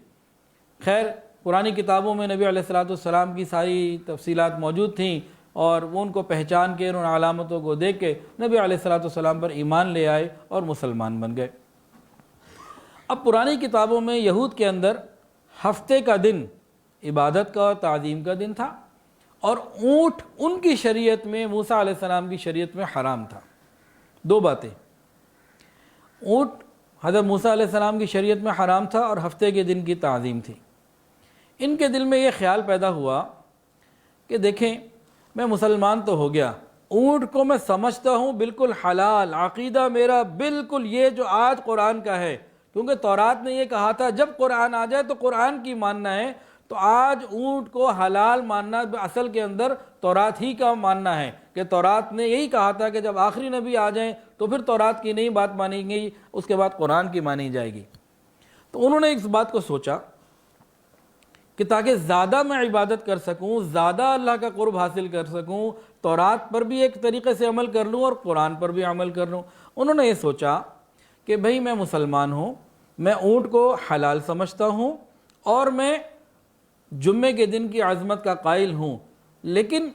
خیر پرانی کتابوں میں نبی علیہ السلام کی ساری تفصیلات موجود تھیں، اور وہ ان کو پہچان کے، ان علامتوں کو دیکھ کے نبی علیہ السلام پر ایمان لے آئے اور مسلمان بن گئے۔ اب پرانی کتابوں میں یہود کے اندر ہفتے کا دن عبادت کا اور تعظیم کا دن تھا، اور اونٹ ان کی شریعت میں، موسیٰ علیہ السلام کی شریعت میں حرام تھا۔ دو باتیں، اونٹ حضرت موسیٰ علیہ السلام کی شریعت میں حرام تھا اور ہفتے کے دن کی تعظیم تھی۔ ان کے دل میں یہ خیال پیدا ہوا کہ دیکھیں میں مسلمان تو ہو گیا، اونٹ کو میں سمجھتا ہوں بالکل حلال، عقیدہ میرا بالکل یہ جو آج قرآن کا ہے، کیونکہ تورات نے یہ کہا تھا جب قرآن آ جائے تو قرآن کی ماننا ہے، تو آج اونٹ کو حلال ماننا اصل کے اندر تورات ہی کا ماننا ہے، کہ تورات نے یہی کہا تھا کہ جب آخری نبی آ جائیں تو پھر تورات کی نہیں بات مانی گئی، اس کے بعد قرآن کی مانی جائے گی۔ تو انہوں نے اس بات کو سوچا کہ تاکہ زیادہ میں عبادت کر سکوں، زیادہ اللہ کا قرب حاصل کر سکوں، تورات پر بھی ایک طریقے سے عمل کر لوں اور قرآن پر بھی عمل کر لوں۔ انہوں نے یہ سوچا کہ بھئی میں مسلمان ہوں، میں اونٹ کو حلال سمجھتا ہوں، اور میں جمعے کے دن کی عظمت کا قائل ہوں، لیکن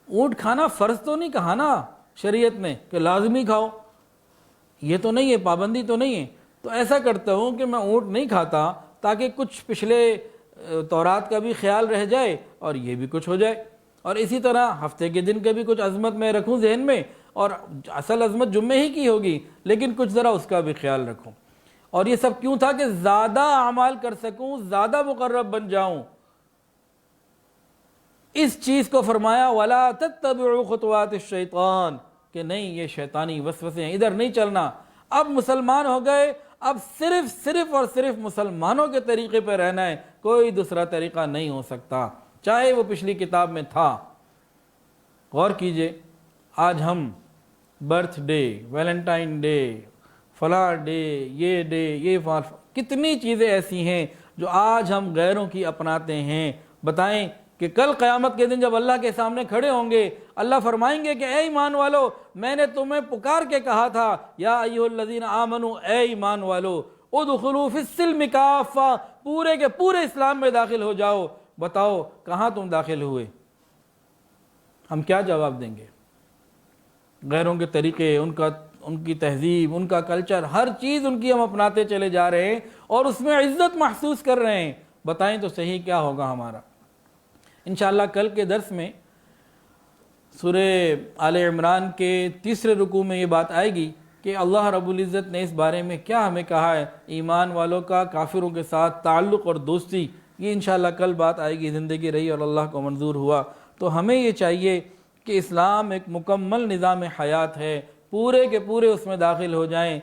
اونٹ کھانا فرض تو نہیں کہا نا شریعت نے کہ لازمی کھاؤ، یہ تو نہیں ہے، پابندی تو نہیں ہے۔ تو ایسا کرتا ہوں کہ میں اونٹ نہیں کھاتا تاکہ کچھ پچھلے تورات کا بھی خیال رہ جائے اور یہ بھی کچھ ہو جائے، اور اسی طرح ہفتے کے دن کا بھی کچھ عظمت میں رکھوں ذہن میں، اور اصل عظمت جمعے ہی کی ہوگی لیکن کچھ ذرا اس کا بھی خیال رکھوں۔ اور یہ سب کیوں تھا؟ کہ زیادہ اعمال کر سکوں، زیادہ مقرب بن جاؤں۔ اس چیز کو فرمایا وَلَا تَتَّبِعُوا خُطُوَاتِ الشَّيْطَانِ، کہ نہیں یہ شیطانی وسوسے ہیں، ادھر نہیں چلنا۔ اب مسلمان ہو گئے، اب صرف اور صرف مسلمانوں کے طریقے پہ رہنا ہے، کوئی دوسرا طریقہ نہیں ہو سکتا، چاہے وہ پچھلی کتاب میں تھا۔ غور کیجئے، آج ہم برتھ ڈے، ویلنٹائن ڈے، فلاں ڈے، یہ کتنی چیزیں ایسی ہیں جو آج ہم غیروں کی اپناتے ہیں۔ بتائیں کہ کل قیامت کے دن جب اللہ کے سامنے کھڑے ہوں گے، اللہ فرمائیں گے کہ اے ایمان والو، میں نے تمہیں پکار کے کہا تھا یا ایھا الذین آمنو، اے ایمان والو، ادخلوا فی السلم کافہ، پورے کے پورے اسلام میں داخل ہو جاؤ۔ بتاؤ کہاں تم داخل ہوئے؟ ہم کیا جواب دیں گے؟ غیروں کے طریقے، ان کی تہذیب، ان کا کلچر، ہر چیز ان کی ہم اپناتے چلے جا رہے ہیں اور اس میں عزت محسوس کر رہے ہیں۔ بتائیں تو صحیح کیا ہوگا ہمارا؟ انشاءاللہ کل کے درس میں سورہ آل عمران کے تیسرے رکوع میں یہ بات آئے گی کہ اللہ رب العزت نے اس بارے میں کیا ہمیں کہا ہے، ایمان والوں کا کافروں کے ساتھ تعلق اور دوستی، یہ انشاءاللہ کل بات آئے گی، زندگی رہی اور اللہ کو منظور ہوا تو ہمیں یہ چاہیے کہ اسلام ایک مکمل نظام حیات ہے، پورے کے پورے اس میں داخل ہو جائیں،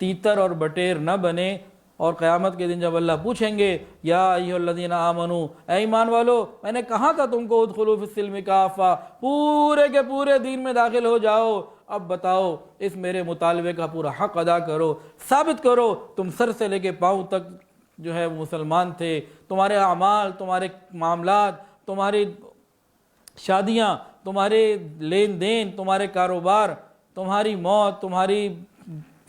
تیتر اور بٹیر نہ بنے، اور قیامت کے دن جب اللہ پوچھیں گے یا ایھا الذین آمنو، اے ایمان والو، میں نے کہا تھا تم کو ادخلوا فی السلم کافہ، پورے کے پورے دین میں داخل ہو جاؤ، اب بتاؤ اس میرے مطالبے کا پورا حق ادا کرو، ثابت کرو تم سر سے لے کے پاؤں تک جو ہے مسلمان تھے، تمہارے اعمال، تمہارے معاملات، تمہاری شادیاں، تمہارے لین دین، تمہارے کاروبار، تمہاری موت، تمہاری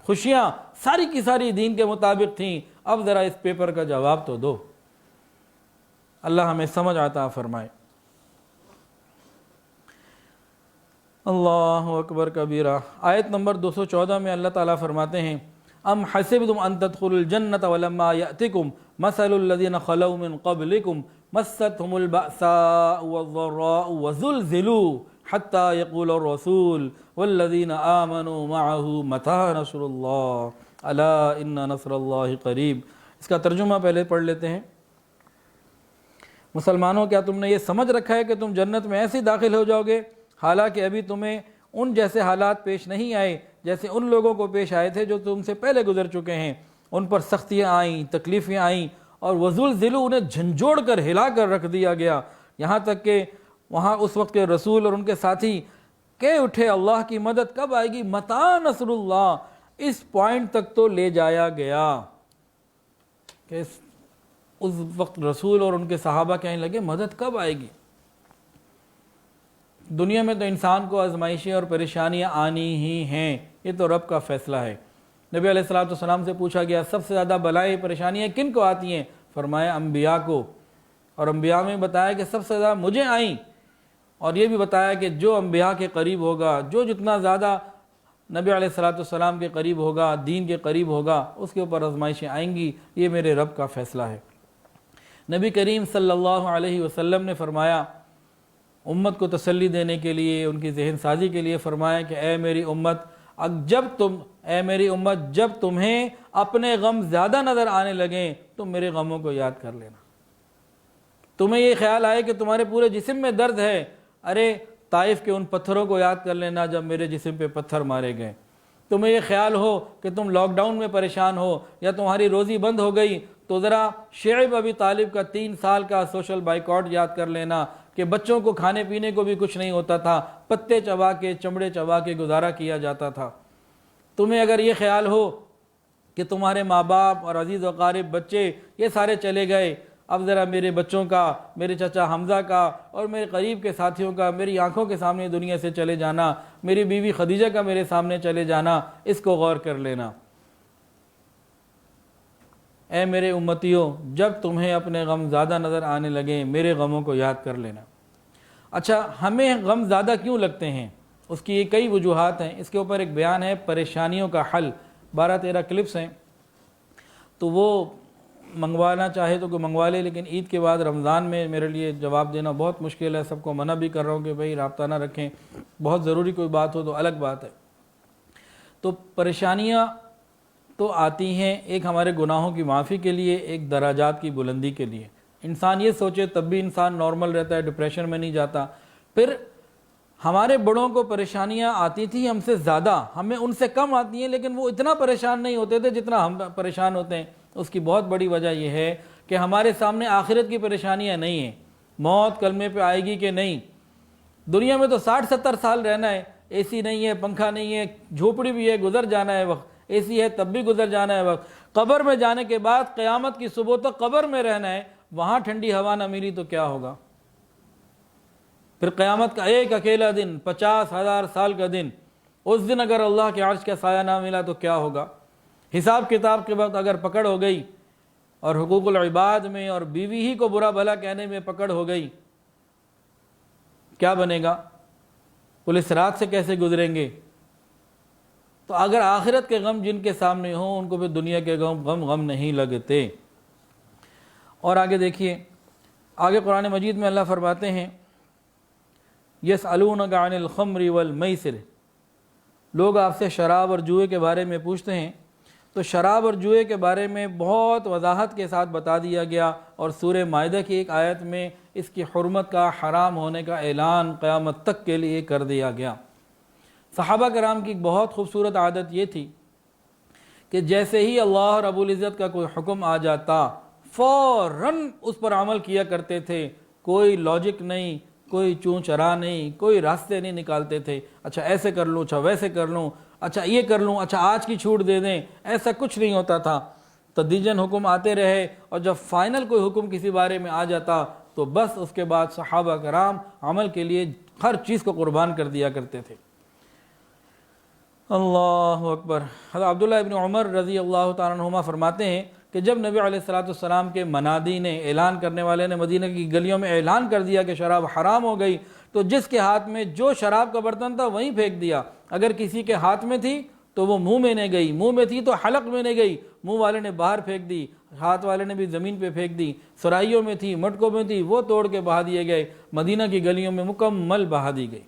خوشیاں ساری کی ساری دین کے مطابق تھیں، اب ذرا اس پیپر کا جواب تو دو۔ اللہ ہمیں سمجھ عطا فرمائے۔ اللہ اکبر کبیرہ۔ آیت نمبر 214 میں اللہ تعالیٰ فرماتے ہیں ام حسبتم ان تدخلوا الجنة ولما يأتكم مثل الذين خلوا من قبلكم مستهم البأساء والضراء وزلزلوا حتی یقول الرسول والذین آمنوا معه متی نصر اللہ الا ان نصر اللہ قریب۔ اس کا ترجمہ پہلے پڑھ لیتے ہیں۔ مسلمانوں، کیا تم نے یہ سمجھ رکھا ہے کہ تم جنت میں ایسے داخل ہو جاؤ گے حالانکہ ابھی تمہیں ان جیسے حالات پیش نہیں آئے جیسے ان لوگوں کو پیش آئے تھے جو تم سے پہلے گزر چکے ہیں۔ ان پر سختیاں آئیں، تکلیفیں آئیں، اور وزلزلوا، انہیں جھنجھوڑ کر ہلا کر رکھ دیا گیا، یہاں تک کہ وہاں اس وقت کے رسول اور ان کے ساتھی کہہ اٹھے اللہ کی مدد کب آئے گی، متی نصر اللہ، اس پوائنٹ تک تو لے جایا گیا کہ اس وقت رسول اور ان کے صحابہ کہنے لگے مدد کب آئے گی۔ دنیا میں تو انسان کو آزمائشیں اور پریشانیاں آنی ہی ہیں، یہ تو رب کا فیصلہ ہے۔ نبی علیہ الصلوۃ والسلام سے پوچھا گیا سب سے زیادہ بلائیں پریشانیاں کن کو آتی ہیں؟ فرمایا انبیاء کو، اور انبیاء میں بتایا کہ سب سے زیادہ مجھے آئیں، اور یہ بھی بتایا کہ جو انبیاء کے قریب ہوگا، جو جتنا زیادہ نبی علیہ الصلوۃ والسلام کے قریب ہوگا، دین کے قریب ہوگا، اس کے اوپر آزمائشیں آئیں گی، یہ میرے رب کا فیصلہ ہے۔ نبی کریم صلی اللہ علیہ وسلم نے فرمایا امت کو تسلی دینے کے لیے، ان کی ذہن سازی کے لیے فرمایا کہ اے میری امت، جب تمہیں اپنے غم زیادہ نظر آنے لگیں تو میرے غموں کو یاد کر لینا۔ تمہیں یہ خیال آئے کہ تمہارے پورے جسم میں درد ہے، ارے طائف کے ان پتھروں کو یاد کر لینا جب میرے جسم پہ پتھر مارے گئے۔ تمہیں یہ خیال ہو کہ تم لاک ڈاؤن میں پریشان ہو یا تمہاری روزی بند ہو گئی تو ذرا شعیب ابی طالب کا 3 سال کا سوشل بائیکاٹ یاد کر لینا کہ بچوں کو کھانے پینے کو بھی کچھ نہیں ہوتا تھا، پتے چبا کے، چمڑے چبا کے گزارا کیا جاتا تھا۔ تمہیں اگر یہ خیال ہو کہ تمہارے ماں باپ اور عزیز و اقارب بچے یہ سارے چلے گئے، اب ذرا میرے بچوں کا، میرے چچا حمزہ کا اور میرے قریب کے ساتھیوں کا میری آنکھوں کے سامنے دنیا سے چلے جانا، میری بیوی خدیجہ کا میرے سامنے چلے جانا، اس کو غور کر لینا۔ اے میرے امتیوں، جب تمہیں اپنے غم زیادہ نظر آنے لگیں میرے غموں کو یاد کر لینا۔ اچھا، ہمیں غم زیادہ کیوں لگتے ہیں؟ اس کی کئی وجوہات ہیں۔ اس کے اوپر ایک بیان ہے پریشانیوں کا حل، 12-13 کلپس ہیں، تو وہ منگوانا چاہے تو کوئی منگوا لے، لیکن عید کے بعد رمضان میں میرے لیے جواب دینا بہت مشکل ہے۔ سب کو منع بھی کر رہا ہوں کہ بھئی رابطہ نہ رکھیں، بہت ضروری کوئی بات ہو تو الگ بات ہے۔ تو پریشانیاں تو آتی ہیں، ایک ہمارے گناہوں کی معافی کے لیے، ایک درجات کی بلندی کے لیے۔ انسان یہ سوچے تب بھی انسان نارمل رہتا ہے، ڈپریشن میں نہیں جاتا۔ پھر ہمارے بڑوں کو پریشانیاں آتی تھیں ہم سے زیادہ، ہمیں ان سے کم آتی ہیں، لیکن وہ اتنا پریشان نہیں ہوتے تھے جتنا ہم پریشان ہوتے ہیں۔ اس کی بہت بڑی وجہ یہ ہے کہ ہمارے سامنے آخرت کی پریشانیاں نہیں ہیں، موت کلمے پہ آئے گی کہ نہیں۔ دنیا میں تو 60-70 سال رہنا ہے، اے سی نہیں ہے، پنکھا نہیں ہے، جھوپڑی بھی ہے، گزر جانا ہے وقت، اے سی ہے تب بھی گزر جانا ہے وقت۔ قبر میں جانے کے بعد قیامت کی صبح تک قبر میں رہنا ہے، وہاں ٹھنڈی ہوا نہ ملی تو کیا ہوگا؟ پھر قیامت کا ایک اکیلا دن، 50,000 سال کا دن، اس دن اگر اللہ کے عرش کا سایہ نہ ملا تو کیا ہوگا؟ حساب کتاب کے وقت اگر پکڑ ہو گئی اور حقوق العباد میں اور بیوی ہی کو برا بھلا کہنے میں پکڑ ہو گئی، کیا بنے گا؟ پولیس رات سے کیسے گزریں گے؟ تو اگر آخرت کے غم جن کے سامنے ہوں ان کو بھی دنیا کے غم نہیں لگتے۔ اور آگے دیکھیے، آگے قرآن مجید میں اللہ فرماتے ہیں یسألونک عن الخمر والمیسر، لوگ آپ سے شراب اور جوئے کے بارے میں پوچھتے ہیں۔ تو شراب اور جوئے کے بارے میں بہت وضاحت کے ساتھ بتا دیا گیا، اور سورہ مائدہ کی ایک آیت میں اس کی حرمت کا، حرام ہونے کا اعلان قیامت تک کے لیے کر دیا گیا۔ صحابہ کرام کی ایک بہت خوبصورت عادت یہ تھی کہ جیسے ہی اللہ رب العزت کا کوئی حکم آ جاتا فوراً اس پر عمل کیا کرتے تھے، کوئی لاجک نہیں، کوئی چون چرا نہیں، کوئی راستے نہیں نکالتے تھے، اچھا ایسے کر لوں، اچھا ویسے کر لوں، اچھا یہ کر لوں، اچھا آج کی چھوٹ دے دیں، ایسا کچھ نہیں ہوتا تھا۔ تدریجاً حکم آتے رہے، اور جب فائنل کوئی حکم کسی بارے میں آ جاتا تو بس اس کے بعد صحابہ کرام عمل کے لیے ہر چیز کو قربان کر دیا کرتے تھے۔ اللہ اکبر۔ حضرت عبداللہ ابن عمر رضی اللہ تعالیٰ عنہما فرماتے ہیں کہ جب نبی علیہ السلام کے منادی نے، اعلان کرنے والے نے مدینہ کی گلیوں میں اعلان کر دیا کہ شراب حرام ہو گئی، تو جس کے ہاتھ میں جو شراب کا برتن تھا وہیں پھینک دیا۔ اگر کسی کے ہاتھ میں تھی تو وہ منہ میں نہیں گئی، منہ میں تھی تو حلق میں نہیں گئی، منہ والے نے باہر پھینک دی، ہاتھ والے نے بھی زمین پہ پھینک دی، سرائیوں میں تھی، مٹکوں میں تھی، وہ توڑ کے بہا دیے گئے، مدینہ کی گلیوں میں مکمل بہا دی گئی۔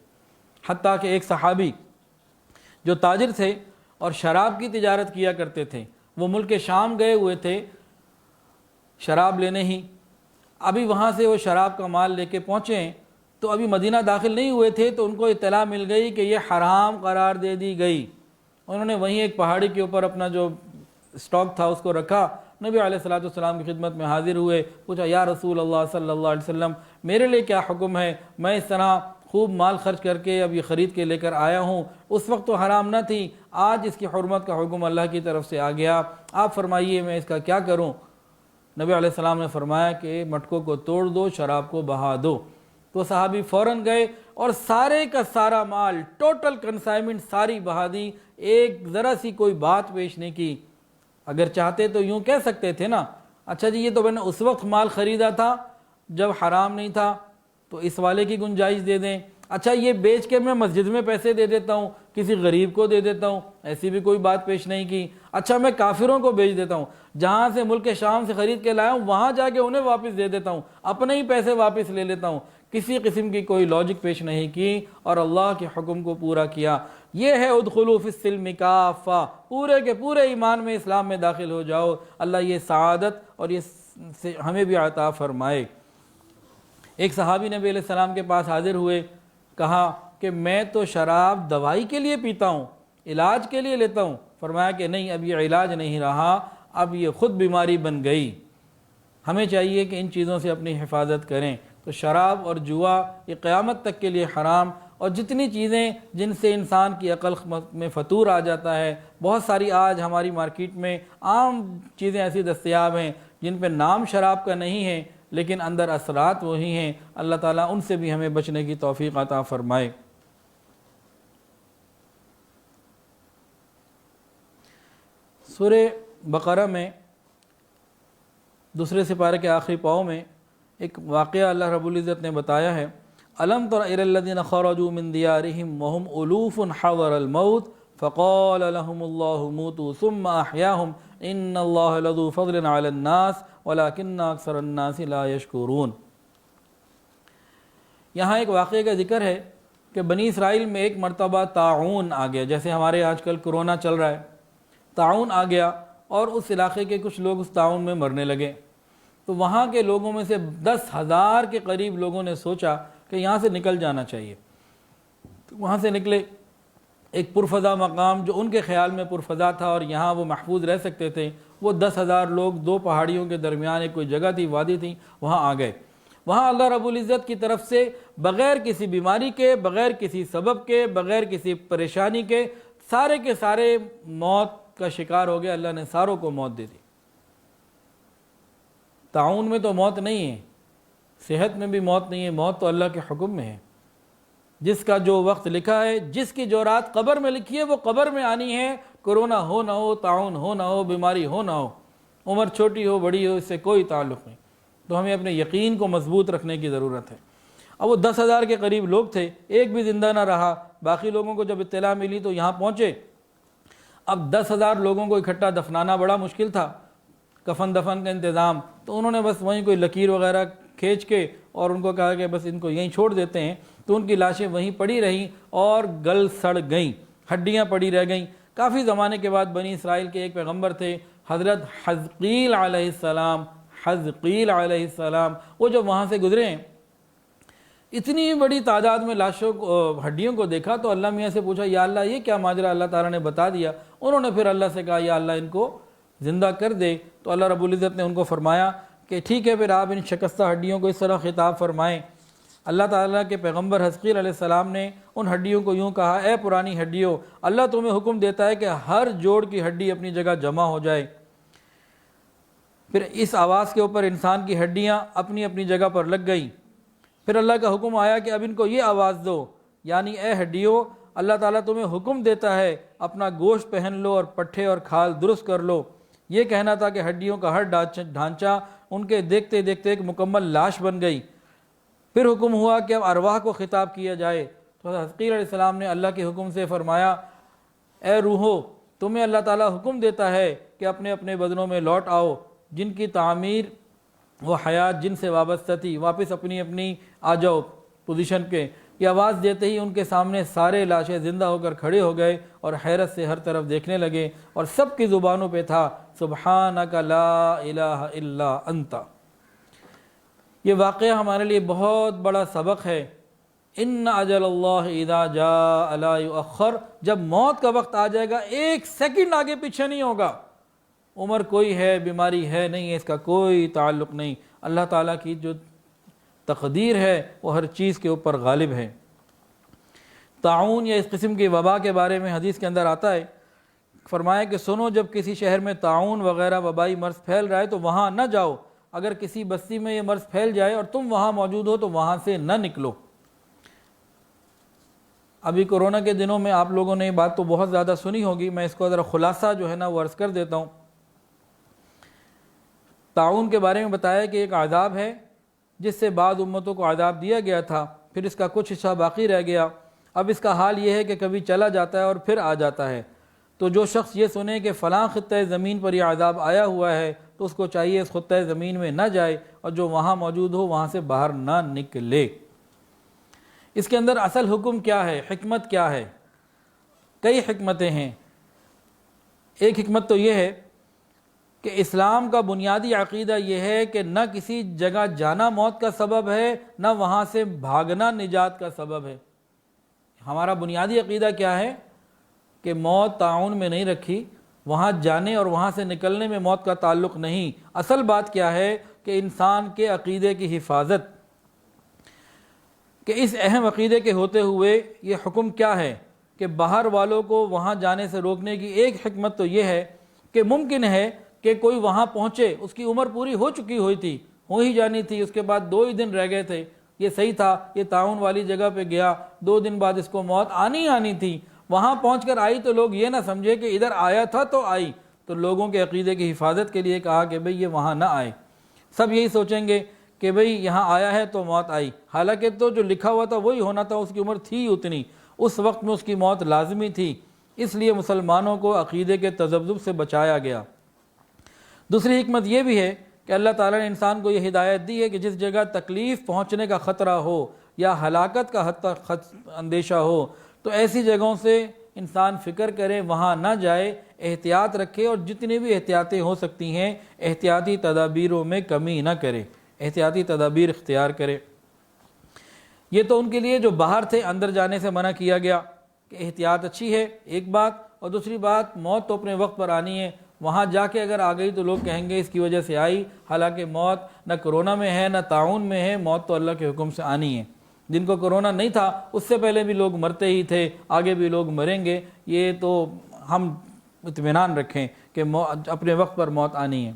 حتیٰ کہ ایک صحابی جو تاجر تھے اور شراب کی تجارت کیا کرتے تھے، وہ ملک شام گئے ہوئے تھے شراب لینے ہی، ابھی وہاں سے وہ شراب کا مال لے کے پہنچے ہیں تو ابھی مدینہ داخل نہیں ہوئے تھے تو ان کو اطلاع مل گئی کہ یہ حرام قرار دے دی گئی۔ انہوں نے وہیں ایک پہاڑی کے اوپر اپنا جو اسٹاک تھا اس کو رکھا، نبی علیہ الصلوۃ والسلام کی خدمت میں حاضر ہوئے، پوچھا یا رسول اللہ صلی اللہ علیہ وسلم میرے لیے کیا حکم ہے؟ میں اس طرح خوب مال خرچ کر کے اب یہ خرید کے لے کر آیا ہوں، اس وقت تو حرام نہ تھی، آج اس کی حرمت کا حکم اللہ کی طرف سے آ گیا، آپ فرمائیے میں اس کا کیا کروں؟ نبی علیہ السلام نے فرمایا کہ مٹکوں کو توڑ دو، شراب کو بہا دو۔ تو صحابی فوراً گئے اور سارے کا سارا مال، ٹوٹل کنسائنمنٹ ساری بہا دی، ایک ذرا سی کوئی بات پیش نہیں کی۔ اگر چاہتے تو یوں کہہ سکتے تھے نا، اچھا جی یہ تو میں نے اس وقت مال خریدا تھا جب حرام نہیں تھا تو اس والے کی گنجائش دے دیں، اچھا یہ بیچ کے میں مسجد میں پیسے دے دیتا ہوں، کسی غریب کو دے دیتا ہوں، ایسی بھی کوئی بات پیش نہیں کی، اچھا میں کافروں کو بیچ دیتا ہوں، جہاں سے ملک شام سے خرید کے لایا ہوں وہاں جا کے انہیں واپس دے دیتا ہوں، اپنے ہی پیسے واپس لے لیتا ہوں، کسی قسم کی کوئی لاجک پیش نہیں کی اور اللہ کے حکم کو پورا کیا۔ یہ ہے ادخلوا فی السلم کافہ، پورے کے پورے ایمان میں اسلام میں داخل ہو جاؤ، اللہ یہ سعادت اور یہ ہمیں بھی عطا فرمائے۔ ایک صحابی نبی علیہ السلام کے پاس حاضر ہوئے، کہا کہ میں تو شراب دوائی کے لیے پیتا ہوں، علاج کے لیے لیتا ہوں۔ فرمایا کہ نہیں، اب یہ علاج نہیں رہا، اب یہ خود بیماری بن گئی۔ ہمیں چاہیے کہ ان چیزوں سے اپنی حفاظت کریں۔ تو شراب اور جوا یہ قیامت تک کے لیے حرام، اور جتنی چیزیں جن سے انسان کی عقل میں فطور آ جاتا ہے، بہت ساری آج ہماری مارکیٹ میں عام چیزیں ایسی دستیاب ہیں جن پہ نام شراب کا نہیں ہے لیکن اندر اثرات وہی ہیں، اللہ تعالیٰ ان سے بھی ہمیں بچنے کی توفیق عطا فرمائے۔ سورہ بقرہ میں دوسرے سپارے کے آخری پاؤں میں ایک واقعہ اللہ رب العزت نے بتایا ہے، الم تر الی الذین خرجوا من دیارہم وہم الوف حضر الموت فقال لهم اللہ موتوا ثم احیاہم ان اللہ لذو فضل علی الناس ولکن اکثر الناس لا یشکرون۔ یہاں ایک واقعے کا ذکر ہے کہ بنی اسرائیل میں ایک مرتبہ طاعون آ گیا، جیسے ہمارے آج کل کرونا چل رہا ہے، طاعون آ گیا اور اس علاقے کے کچھ لوگ اس طاعون میں مرنے لگے۔ تو وہاں کے لوگوں میں سے 10,000 کے قریب لوگوں نے سوچا کہ یہاں سے نکل جانا چاہیے، تو وہاں سے نکلے۔ ایک پرفضا مقام جو ان کے خیال میں پرفضا تھا اور یہاں وہ محفوظ رہ سکتے تھے، وہ 10,000 لوگ دو پہاڑیوں کے درمیان ایک کوئی جگہ تھی، وادی تھی، وہاں آ گئے۔ وہاں اللہ رب العزت کی طرف سے بغیر کسی بیماری کے، بغیر کسی سبب کے، بغیر کسی پریشانی کے سارے کے سارے موت کا شکار ہو گئے، اللہ نے ساروں کو موت دے دی۔ طاعون میں تو موت نہیں ہے، صحت میں بھی موت نہیں ہے، موت تو اللہ کے حکم میں ہے۔ جس کا جو وقت لکھا ہے، جس کی جو رات قبر میں لکھی ہے وہ قبر میں آنی ہے، کرونا ہو نہ ہو، طاعون ہو نہ ہو، بیماری ہو نہ ہو، عمر چھوٹی ہو بڑی ہو، اس سے کوئی تعلق نہیں۔ تو ہمیں اپنے یقین کو مضبوط رکھنے کی ضرورت ہے۔ اب وہ 10,000 کے قریب لوگ تھے، ایک بھی زندہ نہ رہا۔ باقی لوگوں کو جب اطلاع ملی تو یہاں پہنچے۔ اب 10,000 لوگوں کو اکٹھا دفنانا بڑا مشکل تھا، کفن دفن کا انتظام، تو انہوں نے بس وہیں کوئی لکیر وغیرہ کھینچ کے اور ان کو کہا کہ بس ان کو یہیں چھوڑ دیتے ہیں۔ تو ان کی لاشیں وہیں پڑی رہیں اور گل سڑ گئیں، ہڈیاں پڑی رہ گئیں۔ کافی زمانے کے بعد بنی اسرائیل کے ایک پیغمبر تھے حضرت حزقیل علیہ السلام، حزقیل علیہ السلام، وہ جب وہاں سے گزرے ہیں، اتنی بڑی تعداد میں لاشوں کو، ہڈیوں کو دیکھا تو اللہ میاں سے پوچھا یا اللہ یہ کیا ماجرا؟ اللہ تعالیٰ نے بتا دیا۔ انہوں نے پھر اللہ سے کہا یا اللہ ان کو زندہ کر دے۔ تو اللہ رب العزت نے ان کو فرمایا کہ ٹھیک ہے، پھر آپ ان شکستہ ہڈیوں کو اس طرح خطاب فرمائیں۔ اللہ تعالیٰ کے پیغمبر حزقیل علیہ السلام نے ان ہڈیوں کو یوں کہا، اے پرانی ہڈیوں، اللہ تمہیں حکم دیتا ہے کہ ہر جوڑ کی ہڈی اپنی جگہ جمع ہو جائے۔ پھر اس آواز کے اوپر انسان کی ہڈیاں اپنی اپنی جگہ پر لگ گئیں۔ پھر اللہ کا حکم آیا کہ اب ان کو یہ آواز دو، یعنی اے ہڈیوں، اللہ تعالیٰ تمہیں حکم دیتا ہے اپنا گوشت پہن لو اور پٹھے اور کھال درست کر لو۔ یہ کہنا تھا کہ ہڈیوں کا ہر ڈھانچہ ان کے دیکھتے دیکھتے ایک مکمل لاش بن گئی۔ پھر حکم ہوا کہ اب ارواح کو خطاب کیا جائے۔ تو حزقیل علیہ السلام نے اللہ کے حکم سے فرمایا، اے روحو، تمہیں اللہ تعالیٰ حکم دیتا ہے کہ اپنے اپنے بدنوں میں لوٹ آؤ، جن کی تعمیر و حیات جن سے وابستہ تھی، واپس اپنی اپنی آ جاؤ پوزیشن کے۔ یہ آواز دیتے ہی ان کے سامنے سارے لاشیں زندہ ہو کر کھڑے ہو گئے اور حیرت سے ہر طرف دیکھنے لگے، اور سب کی زبانوں پہ تھا سبحانک لا الہ الا انت۔ یہ واقعہ ہمارے لیے بہت بڑا سبق ہے۔ ان اجل اللہ اذا جاء لا یؤخر، جب موت کا وقت آ جائے گا ایک سیکنڈ آگے پیچھے نہیں ہوگا۔ عمر کوئی ہے، بیماری ہے نہیں ہے، اس کا کوئی تعلق نہیں۔ اللہ تعالیٰ کی جو تقدیر ہے وہ ہر چیز کے اوپر غالب ہے۔ طاعون یا اس قسم کی وبا کے بارے میں حدیث کے اندر آتا ہے، فرمایا کہ سنو، جب کسی شہر میں طاعون وغیرہ وبائی مرض پھیل رہا ہے تو وہاں نہ جاؤ۔ اگر کسی بستی میں یہ مرض پھیل جائے اور تم وہاں موجود ہو تو وہاں سے نہ نکلو۔ ابھی کورونا کے دنوں میں آپ لوگوں نے یہ بات تو بہت زیادہ سنی ہوگی، میں اس کو ذرا خلاصہ جو ہے نا وہ عرض کر دیتا ہوں۔ طاعون کے بارے میں بتایا کہ ایک عذاب ہے جس سے بعض امتوں کو عذاب دیا گیا تھا، پھر اس کا کچھ حصہ باقی رہ گیا۔ اب اس کا حال یہ ہے کہ کبھی چلا جاتا ہے اور پھر آ جاتا ہے۔ تو جو شخص یہ سنے کہ فلاں خطۂ زمین پر یہ عذاب آیا ہوا ہے تو اس کو چاہیے اس خطۂ زمین میں نہ جائے، اور جو وہاں موجود ہو وہاں سے باہر نہ نکلے۔ اس کے اندر اصل حکم کیا ہے، حکمت کیا ہے؟ کئی حکمتیں ہیں۔ ایک حکمت تو یہ ہے کہ اسلام کا بنیادی عقیدہ یہ ہے کہ نہ کسی جگہ جانا موت کا سبب ہے، نہ وہاں سے بھاگنا نجات کا سبب ہے۔ ہمارا بنیادی عقیدہ کیا ہے کہ موت طاعون میں نہیں رکھی، وہاں جانے اور وہاں سے نکلنے میں موت کا تعلق نہیں۔ اصل بات کیا ہے کہ انسان کے عقیدے کی حفاظت، کہ اس اہم عقیدے کے ہوتے ہوئے یہ حکم کیا ہے کہ باہر والوں کو وہاں جانے سے روکنے کی ایک حکمت تو یہ ہے کہ ممکن ہے کہ کوئی وہاں پہنچے، اس کی عمر پوری ہو چکی ہوئی تھی، ہو ہی جانی تھی، اس کے بعد 2 ہی دن رہ گئے تھے، یہ صحیح تھا، یہ طاعون والی جگہ پہ گیا، 2 دن بعد اس کو موت آنی تھی، وہاں پہنچ کر آئی تو لوگ یہ نہ سمجھے کہ ادھر آیا تھا تو آئی، تو لوگوں کے عقیدے کی حفاظت کے لیے کہا کہ بھئی یہ وہاں نہ آئے۔ سب یہی سوچیں گے کہ بھئی یہاں آیا ہے تو موت آئی، حالانکہ تو جو لکھا ہوا تھا وہی ہونا تھا، اس کی عمر تھی اتنی، اس وقت میں اس کی موت لازمی تھی۔ اس لیے مسلمانوں کو عقیدے کے تذبذب سے بچایا گیا۔ دوسری حکمت یہ بھی ہے کہ اللہ تعالیٰ نے انسان کو یہ ہدایت دی ہے کہ جس جگہ تکلیف پہنچنے کا خطرہ ہو یا ہلاکت کا اندیشہ ہو تو ایسی جگہوں سے انسان فکر کرے، وہاں نہ جائے، احتیاط رکھے، اور جتنی بھی احتیاطیں ہو سکتی ہیں احتیاطی تدابیروں میں کمی نہ کرے، احتیاطی تدابیر اختیار کرے۔ یہ تو ان کے لیے جو باہر تھے، اندر جانے سے منع کیا گیا کہ احتیاط اچھی ہے، ایک بات، اور دوسری بات موت تو اپنے وقت پر آنی ہے، وہاں جا کے اگر آ گئی تو لوگ کہیں گے اس کی وجہ سے آئی، حالانکہ موت نہ کرونا میں ہے نہ طاعون میں ہے، موت تو اللہ کے حکم سے آنی ہے۔ جن کو کرونا نہیں تھا اس سے پہلے بھی لوگ مرتے ہی تھے، آگے بھی لوگ مریں گے، یہ تو ہم اطمینان رکھیں کہ اپنے وقت پر موت آنی ہے۔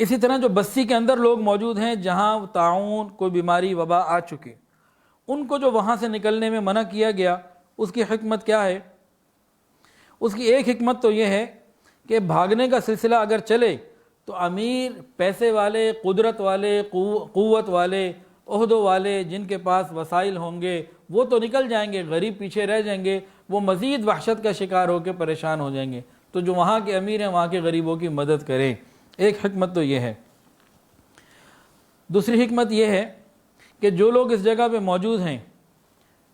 اسی طرح جو بستی کے اندر لوگ موجود ہیں جہاں طاعون کوئی بیماری وبا آ چکے، ان کو جو وہاں سے نکلنے میں منع کیا گیا، اس کی حکمت کیا ہے؟ اس کی ایک حکمت تو یہ ہے کہ بھاگنے کا سلسلہ اگر چلے تو امیر، پیسے والے، قدرت والے، قوت والے، عہدوں والے، جن کے پاس وسائل ہوں گے وہ تو نکل جائیں گے، غریب پیچھے رہ جائیں گے، وہ مزید وحشت کا شکار ہو کے پریشان ہو جائیں گے، تو جو وہاں کے امیر ہیں وہاں کے غریبوں کی مدد کریں۔ ایک حکمت تو یہ ہے۔ دوسری حکمت یہ ہے کہ جو لوگ اس جگہ پہ موجود ہیں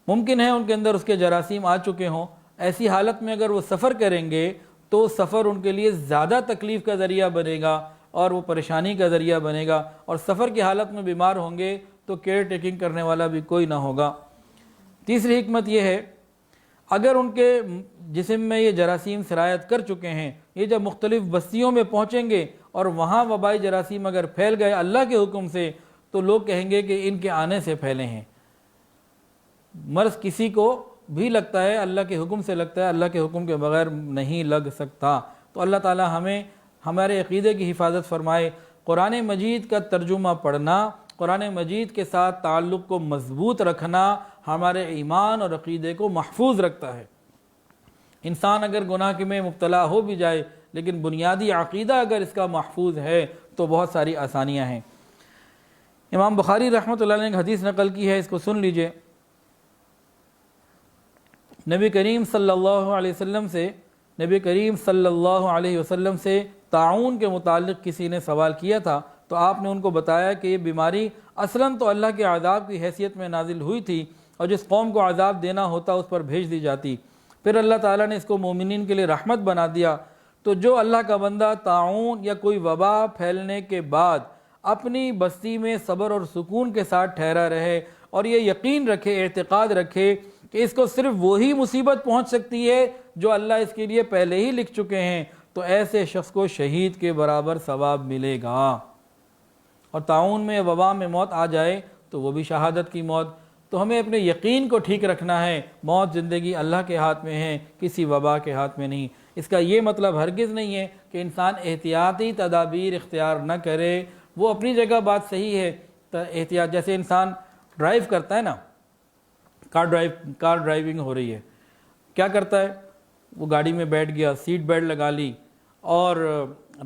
ممکن ہے ان کے اندر اس کے جراثیم آ چکے ہوں، ایسی حالت میں اگر وہ سفر کریں گے تو سفر ان کے لیے زیادہ تکلیف کا ذریعہ بنے گا اور وہ پریشانی کا ذریعہ بنے گا، اور سفر کی حالت میں بیمار ہوں گے تو کیئر ٹیکنگ کرنے والا بھی کوئی نہ ہوگا۔ تیسری حکمت یہ ہے اگر ان کے جسم میں یہ جراثیم سرایت کر چکے ہیں، یہ جب مختلف بستیوں میں پہنچیں گے اور وہاں وبائی جراثیم اگر پھیل گئے اللہ کے حکم سے تو لوگ کہیں گے کہ ان کے آنے سے پھیلے ہیں۔ مرض کسی کو بھی لگتا ہے، اللہ کے حکم سے لگتا ہے، اللہ کے حکم کے بغیر نہیں لگ سکتا۔ تو اللہ تعالی ہمیں ہمارے عقیدے کی حفاظت فرمائے۔ قرآن مجید کا ترجمہ پڑھنا، قرآن مجید کے ساتھ تعلق کو مضبوط رکھنا ہمارے ایمان اور عقیدے کو محفوظ رکھتا ہے۔ انسان اگر گناہ میں مبتلا ہو بھی جائے لیکن بنیادی عقیدہ اگر اس کا محفوظ ہے تو بہت ساری آسانیاں ہیں۔ امام بخاری رحمۃ اللہ علیہ نے ایک حدیث نقل کی ہے، اس کو سن لیجئے۔ نبی کریم صلی اللہ علیہ وسلم سے طاعون کے متعلق کسی نے سوال کیا تھا تو آپ نے ان کو بتایا کہ یہ بیماری اصلاً تو اللہ کے عذاب کی حیثیت میں نازل ہوئی تھی اور جس قوم کو عذاب دینا ہوتا اس پر بھیج دی جاتی، پھر اللہ تعالیٰ نے اس کو مومنین کے لیے رحمت بنا دیا۔ تو جو اللہ کا بندہ طاعون یا کوئی وبا پھیلنے کے بعد اپنی بستی میں صبر اور سکون کے ساتھ ٹھہرا رہے اور یہ یقین رکھے، اعتقاد رکھے کہ اس کو صرف وہی مصیبت پہنچ سکتی ہے جو اللہ اس کے لیے پہلے ہی لکھ چکے ہیں، تو ایسے شخص کو شہید کے برابر ثواب ملے گا۔ اور طاعون میں وبا میں موت آ جائے تو وہ بھی شہادت کی موت۔ تو ہمیں اپنے یقین کو ٹھیک رکھنا ہے، موت زندگی اللہ کے ہاتھ میں ہے، کسی وبا کے ہاتھ میں نہیں۔ اس کا یہ مطلب ہرگز نہیں ہے کہ انسان احتیاطی تدابیر اختیار نہ کرے، وہ اپنی جگہ بات صحیح ہے۔ احتیاط جیسے انسان ڈرائیو کرتا ہے نا، کار ڈرائیونگ ہو رہی ہے، کیا کرتا ہے؟ وہ گاڑی میں بیٹھ گیا، سیٹ بیلٹ لگا لی، اور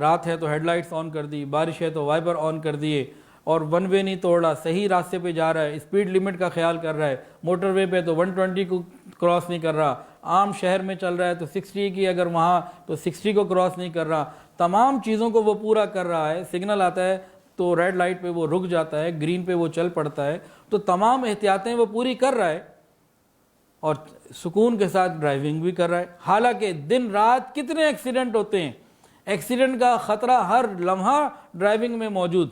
رات ہے تو ہیڈ لائٹس آن کر دی، بارش ہے تو وائپر آن کر دیے، اور ون وے نہیں توڑ رہا، صحیح راستے پہ جا رہا ہے، اسپیڈ لمٹ کا خیال کر رہا ہے، موٹر وے پہ تو 120 کو کراس نہیں کر رہا، عام شہر میں چل رہا ہے تو 60 کی اگر وہاں تو 60 کو کراس نہیں کر رہا، تمام چیزوں کو وہ پورا کر رہا ہے۔ سگنل آتا ہے تو ریڈ لائٹ پہ وہ رک جاتا ہے، گرین پہ وہ چل پڑتا ہے، تو تمام احتیاطیں وہ پوری کر رہا ہے اور سکون کے ساتھ ڈرائیونگ بھی کر رہا ہے۔ حالانکہ دن رات کتنے ایکسیڈنٹ ہوتے ہیں، ایکسیڈنٹ کا خطرہ ہر لمحہ ڈرائیونگ میں موجود،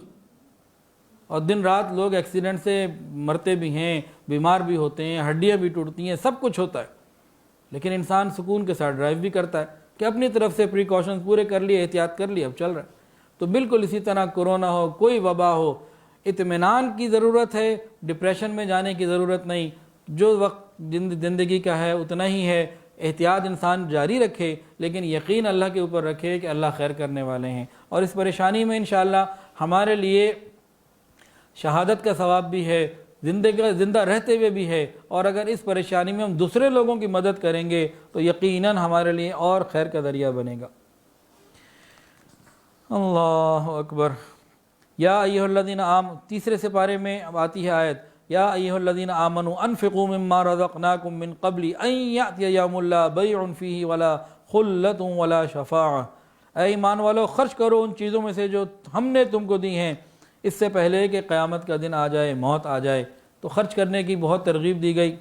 اور دن رات لوگ ایکسیڈنٹ سے مرتے بھی ہیں، بیمار بھی ہوتے ہیں، ہڈیاں بھی ٹوٹتی ہیں، سب کچھ ہوتا ہے، لیکن انسان سکون کے ساتھ ڈرائیو بھی کرتا ہے کہ اپنی طرف سے پریکاشنز پورے کر لیے، احتیاط کر لی، اب چل رہا ہے۔ تو بالکل اسی طرح کورونا ہو، کوئی وبا ہو، اطمینان کی ضرورت ہے، ڈپریشن میں جانے کی ضرورت نہیں۔ جو وقت زندگی کا ہے اتنا ہی ہے، احتیاط انسان جاری رکھے، لیکن یقین اللہ کے اوپر رکھے کہ اللہ خیر کرنے والے ہیں، اور اس پریشانی میں انشاءاللہ ہمارے لیے شہادت کا ثواب بھی ہے، زندہ رہتے ہوئے بھی ہے، اور اگر اس پریشانی میں ہم دوسرے لوگوں کی مدد کریں گے تو یقیناً ہمارے لیے اور خیر کا ذریعہ بنے گا۔ اللہ اکبر۔ یا ایھا الذین آمنوا، تیسرے سپارے میں اب آتی ہے آیت، یا ایھا الذین آمنوا انفقوا مما رزقناکم من قبل ان یأتی یوم لا بیع فیہ ولا خلۃ ولا شفاعہ، اے ایمان والو خرچ کرو ان چیزوں میں سے جو ہم نے تم کو دی ہیں، اس سے پہلے کہ قیامت کا دن آ جائے، موت آ جائے۔ تو خرچ کرنے کی بہت ترغیب دی گئی۔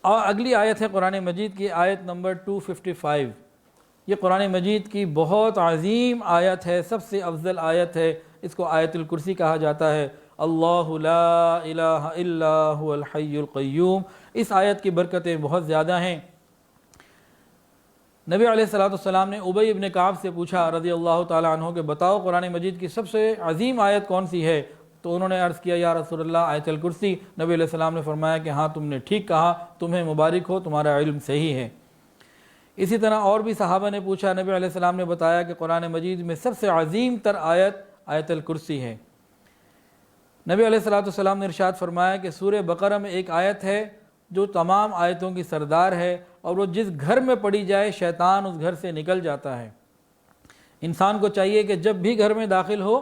اور اگلی آیت ہے قرآن مجید کی آیت نمبر 255۔ یہ قرآن مجید کی بہت عظیم آیت ہے، سب سے افضل آیت ہے، اس کو آیت الکرسی کہا جاتا ہے۔ اللہ لا الہ الا هو الحی القیوم۔ اس آیت کی برکتیں بہت زیادہ ہیں۔ نبی علیہ السلام نے ابی ابن کعب سے پوچھا رضی اللہ تعالیٰ عنہ کہ بتاؤ قرآن مجید کی سب سے عظیم آیت کون سی ہے؟ تو انہوں نے عرض کیا یا رسول اللہ آیت الکرسی۔ نبی علیہ السلام نے فرمایا کہ ہاں تم نے ٹھیک کہا، تمہیں مبارک ہو، تمہارا علم صحیح ہے۔ اسی طرح اور بھی صحابہ نے پوچھا، نبی علیہ السلام نے بتایا کہ قرآن مجید میں سب سے عظیم تر آیت آیت الکرسی ہے۔ نبی علیہ السلام نے ارشاد فرمایا کہ سورہ بقرہ میں ایک آیت ہے جو تمام آیتوں کی سردار ہے، اور وہ جس گھر میں پڑھی جائے شیطان اس گھر سے نکل جاتا ہے۔ انسان کو چاہیے کہ جب بھی گھر میں داخل ہو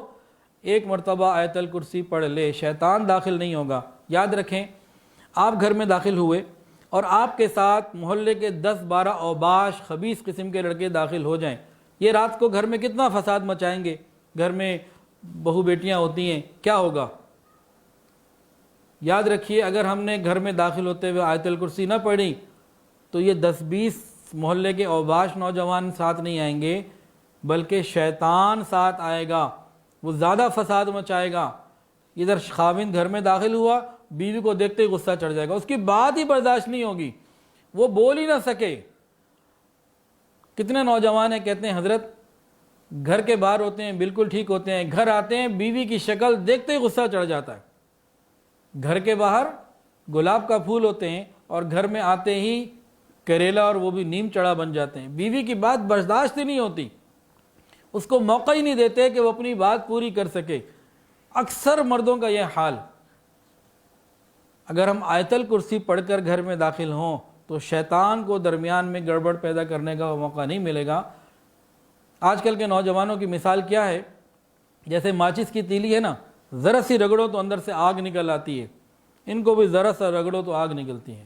ایک مرتبہ آیت الکرسی پڑھ لے، شیطان داخل نہیں ہوگا۔ یاد رکھیں، آپ گھر میں داخل ہوئے اور آپ کے ساتھ محلے کے 10-12 اوباش خبیث قسم کے لڑکے داخل ہو جائیں، یہ رات کو گھر میں کتنا فساد مچائیں گے۔ گھر میں بہو بیٹیاں ہوتی ہیں، کیا ہوگا؟ یاد رکھیے، اگر ہم نے گھر میں داخل ہوتے ہوئے آیت الکرسی نہ پڑھی تو یہ 10-20 محلے کے اوباش نوجوان ساتھ نہیں آئیں گے، بلکہ شیطان ساتھ آئے گا، وہ زیادہ فساد مچائے گا۔ ادھر خاوند گھر میں داخل ہوا، بیوی کو دیکھتے ہی غصہ چڑھ جائے گا، اس کی بات ہی برداشت نہیں ہوگی، وہ بول ہی نہ سکے۔ کتنے نوجوان ہیں کہتے ہیں حضرت گھر کے باہر ہوتے ہیں بالکل ٹھیک ہوتے ہیں، گھر آتے ہیں بیوی کی شکل دیکھتے ہی غصہ چڑھ جاتا ہے۔ گھر کے باہر گلاب کا پھول ہوتے ہیں اور گھر میں آتے ہی کریلا اور وہ بھی نیم چڑھا بن جاتے ہیں۔ بیوی کی بات برداشت ہی نہیں ہوتی، اس کو موقع ہی نہیں دیتے کہ وہ اپنی بات پوری کر سکے۔ اکثر مردوں کا یہ حال۔ اگر ہم آیت الکرسی پڑھ کر گھر میں داخل ہوں تو شیطان کو درمیان میں گڑبڑ پیدا کرنے کا موقع نہیں ملے گا۔ آج کل کے نوجوانوں کی مثال کیا ہے؟ جیسے ماچس کی تیلی ہے نا، ذرا سی رگڑو تو اندر سے آگ نکل آتی ہے، ان کو بھی ذرا سا رگڑو تو آگ نکلتی ہے۔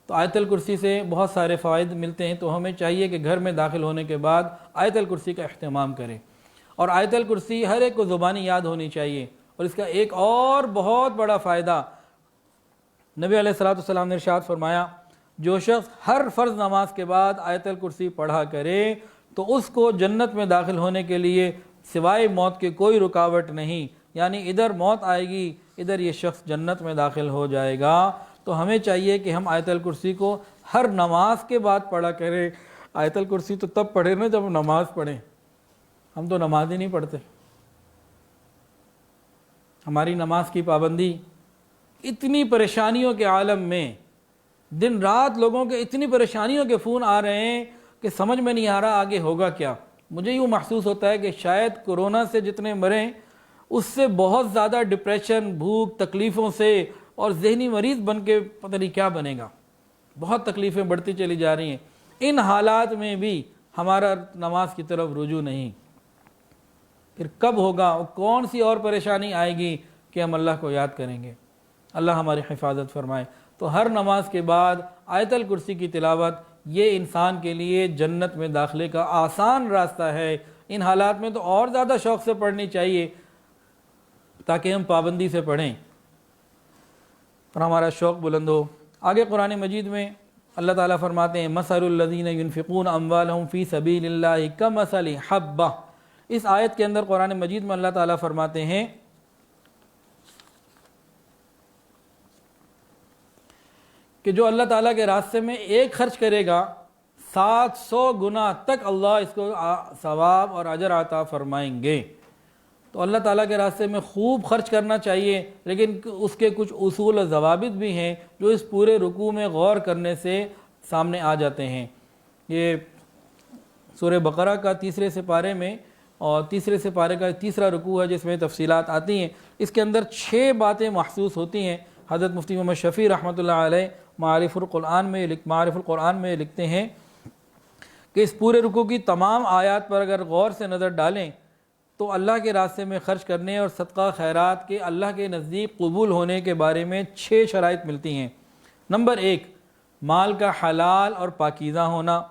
تو آیت الکرسی سے بہت سارے فوائد ملتے ہیں، تو ہمیں چاہیے کہ گھر میں داخل ہونے کے بعد آیت الکرسی کا اہتمام کریں۔ اور آیت الکرسی ہر ایک کو زبانی یاد ہونی چاہیے۔ اور اس کا ایک اور بہت بڑا فائدہ، نبی علیہ الصلوۃ والسلام نے ارشاد فرمایا جو شخص ہر فرض نماز کے بعد آیت الکرسی پڑھا کرے تو اس کو جنت میں داخل ہونے کے لیے سوائے موت کے کوئی رکاوٹ نہیں، یعنی ادھر موت آئے گی ادھر یہ شخص جنت میں داخل ہو جائے گا۔ تو ہمیں چاہیے کہ ہم آیت الکرسی کو ہر نماز کے بعد پڑھا کریں۔ آیت الکرسی تو تب پڑھیں نا جب نماز پڑھیں، ہم تو نماز ہی نہیں پڑھتے۔ ہماری نماز کی پابندی، اتنی پریشانیوں کے عالم میں دن رات لوگوں کے اتنی پریشانیوں کے فون آ رہے ہیں کہ سمجھ میں نہیں آ رہا آگے ہوگا کیا۔ مجھے یوں محسوس ہوتا ہے کہ شاید کورونا سے جتنے مریں اس سے بہت زیادہ ڈپریشن، بھوک، تکلیفوں سے اور ذہنی مریض بن کے پتہ نہیں کیا بنے گا۔ بہت تکلیفیں بڑھتی چلی جا رہی ہیں، ان حالات میں بھی ہمارا نماز کی طرف رجوع نہیں۔ پھر کب ہوگا اور کون سی اور پریشانی آئے گی کہ ہم اللہ کو یاد کریں گے؟ اللہ ہماری حفاظت فرمائے۔ تو ہر نماز کے بعد آیت الکرسی کی تلاوت یہ انسان کے لیے جنت میں داخلے کا آسان راستہ ہے۔ ان حالات میں تو اور زیادہ شوق سے پڑھنی چاہیے تاکہ ہم پابندی سے پڑھیں اور ہمارا شوق بلند ہو۔ آگے قرآن مجید میں اللہ تعالیٰ فرماتے ہیں مثل الذین ينفقون اموالهم فی سبیل اللہ کمثل حبہ۔ اس آیت کے اندر قرآن مجید میں اللہ تعالیٰ فرماتے ہیں کہ جو اللہ تعالیٰ کے راستے میں ایک خرچ کرے گا 700 گنا تک اللہ اس کو ثواب اور اجر عطا فرمائیں گے۔ تو اللہ تعالیٰ کے راستے میں خوب خرچ کرنا چاہیے، لیکن اس کے کچھ اصول و ضوابط بھی ہیں جو اس پورے رکوع میں غور کرنے سے سامنے آ جاتے ہیں۔ یہ سورہ بقرہ کا تیسرے سپارے میں اور تیسرے سپارے کا تیسرا رکوع ہے جس میں تفصیلات آتی ہیں۔ اس کے اندر 6 باتیں محسوس ہوتی ہیں۔ حضرت مفتی محمد شفیع رحمۃ اللہ علیہ معارف القرآن میں لکھتے ہیں کہ اس پورے رکوع کی تمام آیات پر اگر غور سے نظر ڈالیں تو اللہ کے راستے میں خرچ کرنے اور صدقہ خیرات کے اللہ کے نزدیک قبول ہونے کے بارے میں 6 شرائط ملتی ہیں۔ نمبر 1، مال کا حلال اور پاکیزہ ہونا،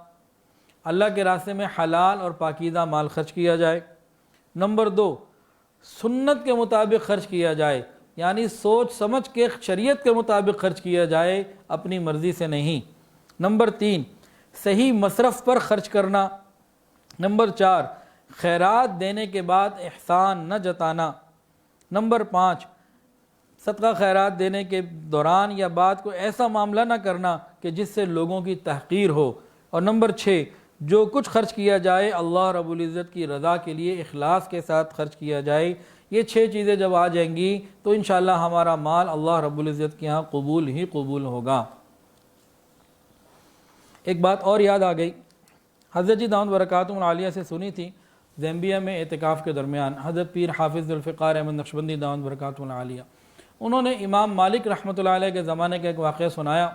اللہ کے راستے میں حلال اور پاکیزہ مال خرچ کیا جائے۔ نمبر 2، سنت کے مطابق خرچ کیا جائے، یعنی سوچ سمجھ کے شریعت کے مطابق خرچ کیا جائے، اپنی مرضی سے نہیں۔ نمبر 3، صحیح مصرف پر خرچ کرنا۔ نمبر 4، خیرات دینے کے بعد احسان نہ جتانا۔ نمبر 5، صدقہ خیرات دینے کے دوران یا بعد کو ایسا معاملہ نہ کرنا کہ جس سے لوگوں کی تحقیر ہو۔ اور نمبر 6، جو کچھ خرچ کیا جائے اللہ رب العزت کی رضا کے لیے اخلاص کے ساتھ خرچ کیا جائے۔ یہ 6 چیزیں جب آ جائیں گی تو انشاءاللہ ہمارا مال اللہ رب العزت کے ہاں قبول ہی قبول ہوگا۔ ایک بات اور یاد آ گئی، حضرت جی دامت برکاتہم العالیہ سے سنی تھی زیمبیا میں اعتکاف کے درمیان۔ حضرت پیر حافظ ذوالفقار احمد نقشبندی دامت برکاتہم العالیہ، انہوں نے امام مالک رحمۃ اللہ علیہ کے زمانے کا ایک واقعہ سنایا۔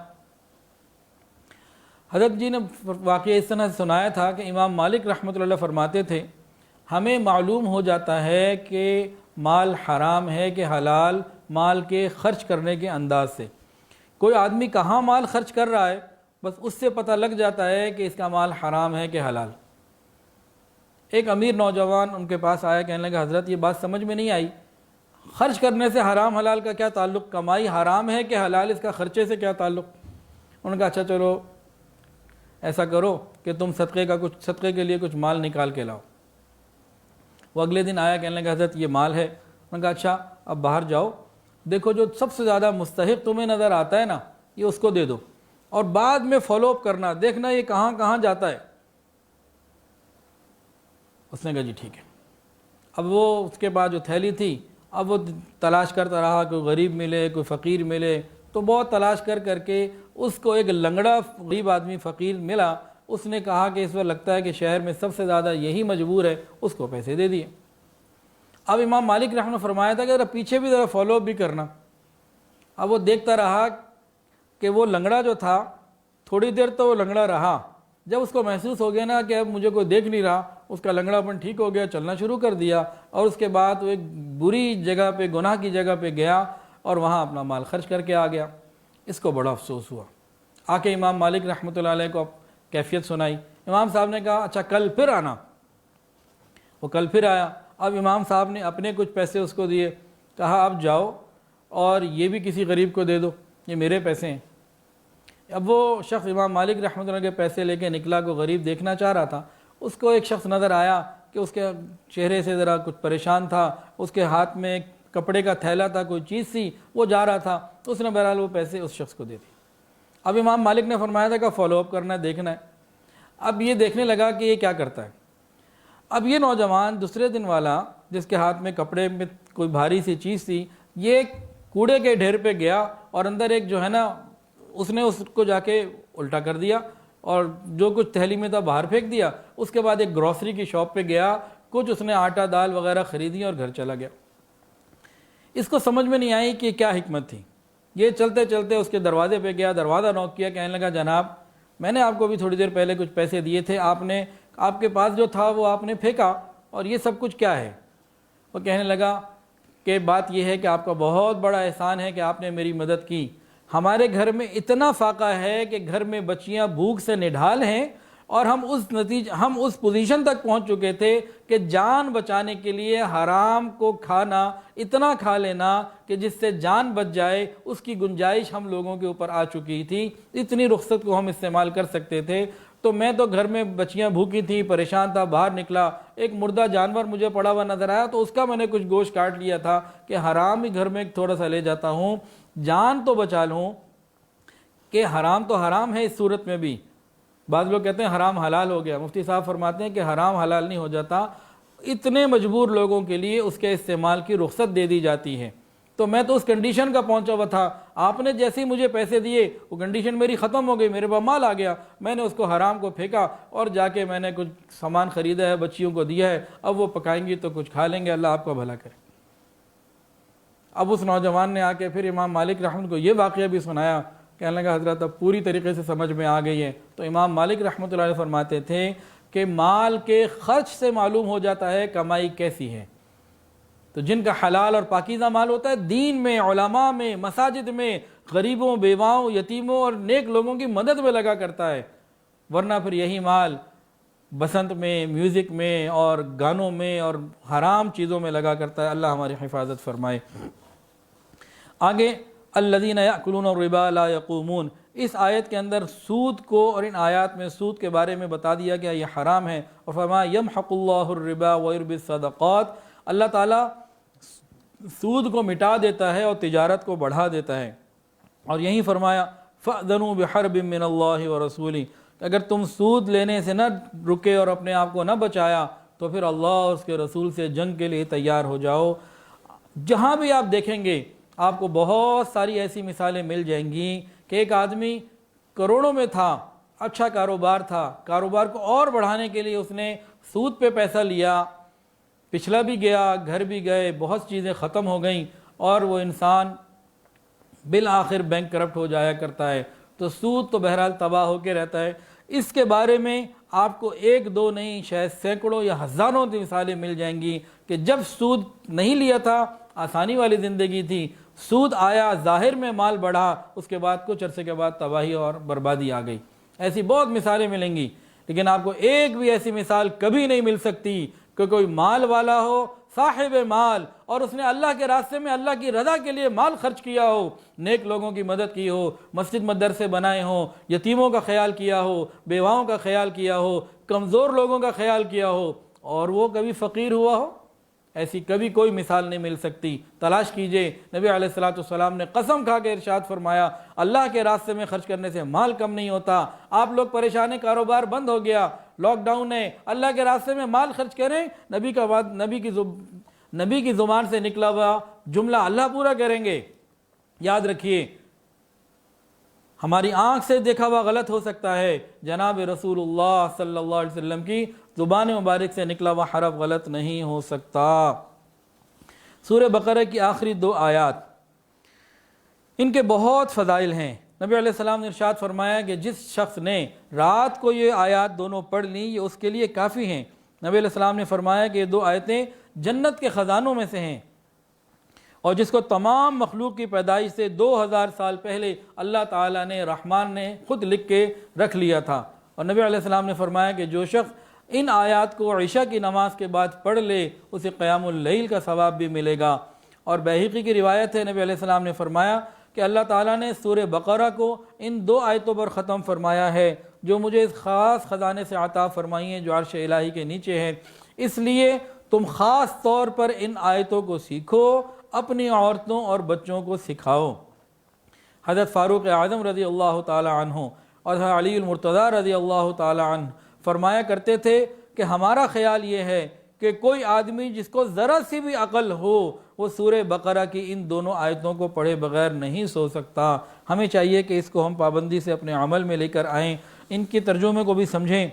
حضرت جی نے واقعہ اس طرح سے سنایا تھا کہ امام مالک رحمۃ اللہ فرماتے تھے ہمیں معلوم ہو جاتا ہے کہ مال حرام ہے کہ حلال مال کے خرچ کرنے کے انداز سے۔ کوئی آدمی کہاں مال خرچ کر رہا ہے بس اس سے پتہ لگ جاتا ہے کہ اس کا مال حرام ہے کہ حلال۔ ایک امیر نوجوان ان کے پاس آیا، کہنے لگا حضرت یہ بات سمجھ میں نہیں آئی، خرچ کرنے سے حرام حلال کا کیا تعلق؟ کمائی حرام ہے کہ حلال، اس کا خرچے سے کیا تعلق؟ انہوں نے کہا اچھا چلو ایسا کرو کہ تم صدقے کے لیے کچھ مال نکال کے لاؤ۔ وہ اگلے دن آیا، کہنے لگا حضرت یہ مال ہے۔ انہوں نے کہا اچھا اب باہر جاؤ، دیکھو جو سب سے زیادہ مستحق تمہیں نظر آتا ہے نا یہ اس کو دے دو، اور بعد میں فالو اپ کرنا، دیکھنا یہ کہاں کہاں جاتا ہے۔ اس نے کہا جی ٹھیک ہے۔ اب وہ اس کے بعد جو تھیلی تھی اب وہ تلاش کرتا رہا، کوئی غریب ملے کوئی فقیر ملے، تو بہت تلاش کر کے اس کو ایک لنگڑا غریب آدمی فقیر ملا۔ اس نے کہا کہ اس وقت لگتا ہے کہ شہر میں سب سے زیادہ یہی مجبور ہے، اس کو پیسے دے دیے۔ اب امام مالک رحمہ نے فرمایا تھا کہ ذرا پیچھے بھی ذرا فالو اپ بھی کرنا۔ اب وہ دیکھتا رہا کہ وہ لنگڑا جو تھا تھوڑی دیر تو وہ لنگڑا رہا، جب اس کو محسوس ہو گیا نا کہ اب مجھے کوئی دیکھ نہیں رہا، اس کا لنگڑا پن ٹھیک ہو گیا، چلنا شروع کر دیا، اور اس کے بعد وہ ایک بری جگہ پہ، گناہ کی جگہ پہ گیا اور وہاں اپنا مال خرچ کر کے آ گیا۔ اس کو بڑا افسوس ہوا، آ کے امام مالک رحمۃ اللہ علیہ کو کیفیت سنائی۔ امام صاحب نے کہا اچھا کل پھر آنا۔ وہ کل پھر آیا، اب امام صاحب نے اپنے کچھ پیسے اس کو دیے، کہا اب جاؤ اور یہ بھی کسی غریب کو دے دو، یہ میرے پیسے ہیں۔ اب وہ شخص امام مالک رحمۃ اللہ کے پیسے لے کے نکلا، کو غریب دیکھنا چاہ رہا تھا، اس کو ایک شخص نظر آیا کہ اس کے چہرے سے ذرا کچھ پریشان تھا، اس کے ہاتھ میں ایک کپڑے کا تھیلا تھا، کوئی چیز سی، وہ جا رہا تھا، اس نے بہرحال وہ پیسے اس شخص کو دے دیے۔ اب امام مالک نے فرمایا تھا کہ فالو اپ کرنا ہے، دیکھنا ہے۔ اب یہ دیکھنے لگا کہ یہ کیا کرتا ہے۔ اب یہ نوجوان دوسرے دن والا جس کے ہاتھ میں کپڑے میں کوئی بھاری سی چیز تھی، یہ کوڑے کے ڈھیر پہ گیا اور اندر ایک جو ہے نا، اس نے اس کو جا کے الٹا کر دیا اور جو کچھ تھیلی میں تھا باہر پھینک دیا۔ اس کے بعد ایک گروسری کی شاپ پہ گیا، کچھ اس نے آٹا دال وغیرہ خریدی اور گھر چلا گیا۔ اس کو سمجھ میں نہیں آئی کہ کیا حکمت تھی۔ یہ چلتے چلتے اس کے دروازے پہ گیا، دروازہ نوک کیا، کہنے لگا جناب میں نے آپ کو بھی تھوڑی دیر پہلے کچھ پیسے دیے تھے، آپ کے پاس جو تھا وہ آپ نے پھینکا، اور یہ سب کچھ کیا ہے؟ وہ کہنے لگا کہ بات یہ ہے کہ آپ کا بہت بڑا احسان ہے کہ آپ نے میری مدد کی۔ ہمارے گھر میں اتنا فاقہ ہے کہ گھر میں بچیاں بھوک سے نڈھال ہیں، اور ہم اس پوزیشن تک پہنچ چکے تھے کہ جان بچانے کے لیے حرام کو کھانا، اتنا کھا لینا کہ جس سے جان بچ جائے، اس کی گنجائش ہم لوگوں کے اوپر آ چکی تھی، اتنی رخصت کو ہم استعمال کر سکتے تھے۔ تو میں تو گھر میں بچیاں بھوکی تھی، پریشان تھا، باہر نکلا، ایک مردہ جانور مجھے پڑا ہوا نظر آیا تو اس کا میں نے کچھ گوشت کاٹ لیا تھا کہ حرام ہی گھر میں تھوڑا سا لے جاتا ہوں، جان تو بچا لوں۔ کہ حرام تو حرام ہے اس صورت میں بھی۔ بعض لوگ کہتے ہیں حرام حلال ہو گیا، مفتی صاحب فرماتے ہیں کہ حرام حلال نہیں ہو جاتا، اتنے مجبور لوگوں کے لیے اس کے استعمال کی رخصت دے دی جاتی ہے۔ تو میں تو اس کنڈیشن کا پہنچا ہوا تھا، آپ نے جیسے ہی مجھے پیسے دیے وہ کنڈیشن میری ختم ہو گئی، میرے پاس مال آ گیا، میں نے اس کو حرام کو پھینکا اور جا کے میں نے کچھ سامان خریدا ہے، بچیوں کو دیا ہے، اب وہ پکائیں گی تو کچھ کھا لیں گے، اللہ آپ کا بھلا کرے۔ اب اس نوجوان نے آ کے پھر امام مالک رحمۃ کو یہ واقعہ بھی سنایا، کہنے لگا حضرت اب پوری طریقے سے سمجھ میں آ گئی ہے۔ تو امام مالک رحمۃ اللہ علیہ فرماتے تھے کہ مال کے خرچ سے معلوم ہو جاتا ہے کمائی کیسی ہے۔ تو جن کا حلال اور پاکیزہ مال ہوتا ہے، دین میں، علماء میں، مساجد میں، غریبوں، بیواؤں، یتیموں اور نیک لوگوں کی مدد میں لگا کرتا ہے، ورنہ پھر یہی مال بسنت میں، میوزک میں اور گانوں میں اور حرام چیزوں میں لگا کرتا ہے۔ اللہ ہماری حفاظت فرمائے۔ آگے الذین یأکلون الربا لا یقومون، اس آیت کے اندر سود کو اور ان آیات میں سود کے بارے میں بتا دیا گیا یہ حرام ہے، اور فرمایا یمحق اللہ الربا ویربی الصدقات، اللہ تعالیٰ سود کو مٹا دیتا ہے اور تجارت کو بڑھا دیتا ہے۔ اور یہی فرمایا فأذنوا بحرب من اللہ ورسولہ، اگر تم سود لینے سے نہ رکے اور اپنے آپ کو نہ بچایا تو پھر اللہ اور اس کے رسول سے جنگ کے لیے تیار ہو جاؤ۔ جہاں بھی آپ دیکھیں گے آپ کو بہت ساری ایسی مثالیں مل جائیں گی کہ ایک آدمی کروڑوں میں تھا، اچھا کاروبار تھا، کاروبار کو اور بڑھانے کے لیے اس نے سود پہ پیسہ لیا، پچھلا بھی گیا، گھر بھی گئے، بہت چیزیں ختم ہو گئیں، اور وہ انسان بالآخر بینک کرپٹ ہو جایا کرتا ہے۔ تو سود تو بہرحال تباہ ہو کے رہتا ہے۔ اس کے بارے میں آپ کو ایک دو نہیں، شاید سینکڑوں یا ہزاروں کی مثالیں مل جائیں گی کہ جب سود نہیں لیا تھا آسانی والی زندگی تھی، سود آیا، ظاہر میں مال بڑھا، اس کے بعد کچھ عرصے کے بعد تباہی اور بربادی آ گئی۔ ایسی بہت مثالیں ملیں گی، لیکن آپ کو ایک بھی ایسی مثال کبھی نہیں مل سکتی کہ کوئی مال والا ہو، صاحب مال، اور اس نے اللہ کے راستے میں اللہ کی رضا کے لیے مال خرچ کیا ہو، نیک لوگوں کی مدد کی ہو، مسجد مدرسے بنائے ہوں، یتیموں کا خیال کیا ہو، بیواؤں کا خیال کیا ہو، کمزور لوگوں کا خیال کیا ہو، اور وہ کبھی فقیر ہوا ہو۔ ایسی کبھی کوئی مثال نہیں مل سکتی۔ تلاش کیجئے، نبی علیہ الصلوۃ والسلام نے قسم کھا کے ارشاد فرمایا اللہ کے راستے میں خرچ کرنے سے مال کم نہیں ہوتا۔ آپ لوگ پریشان ہیں، کاروبار بند ہو گیا، لاک ڈاؤن ہے، اللہ کے راستے میں مال خرچ کریں، نبی کی زبان سے نکلا ہوا جملہ اللہ پورا کریں گے۔ یاد رکھیے، ہماری آنکھ سے دیکھا ہوا غلط ہو سکتا ہے، جناب رسول اللہ صلی اللہ علیہ وسلم کی زبان مبارک سے نکلا ہوا حرف غلط نہیں ہو سکتا۔ سورہ بقرہ کی آخری 2 آیات، ان کے بہت فضائل ہیں۔ نبی علیہ السلام نے ارشاد فرمایا کہ جس شخص نے رات کو یہ آیات دونوں پڑھ لی یہ اس کے لیے کافی ہیں۔ نبی علیہ السلام نے فرمایا کہ یہ 2 آیتیں جنت کے خزانوں میں سے ہیں، اور جس کو تمام مخلوق کی پیدائش سے 2000 سال پہلے اللہ تعالیٰ نے، رحمان نے خود لکھ کے رکھ لیا تھا۔ اور نبی علیہ السلام نے فرمایا کہ جو شخص ان آیات کو عشاء کی نماز کے بعد پڑھ لے اسے قیام اللیل کا ثواب بھی ملے گا۔ اور بحقی کی روایت ہے، نبی علیہ السلام نے فرمایا کہ اللہ تعالیٰ نے سورہ بقرہ کو ان 2 آیتوں پر ختم فرمایا ہے جو مجھے اس خاص خزانے سے عطا فرمائی ہیں جو عرش الہی کے نیچے ہے، اس لیے تم خاص طور پر ان آیتوں کو سیکھو، اپنی عورتوں اور بچوں کو سکھاؤ۔ حضرت فاروق اعظم رضی اللہ تعالی عنہ اور حضرت علی المرتضیٰ رضی اللہ تعالی عنہ فرمایا کرتے تھے کہ ہمارا خیال یہ ہے کہ کوئی آدمی جس کو ذرا سی بھی عقل ہو وہ سورہ بقرہ کی ان دونوں آیتوں کو پڑھے بغیر نہیں سو سکتا۔ ہمیں چاہیے کہ اس کو ہم پابندی سے اپنے عمل میں لے کر آئیں، ان کے ترجمے کو بھی سمجھیں۔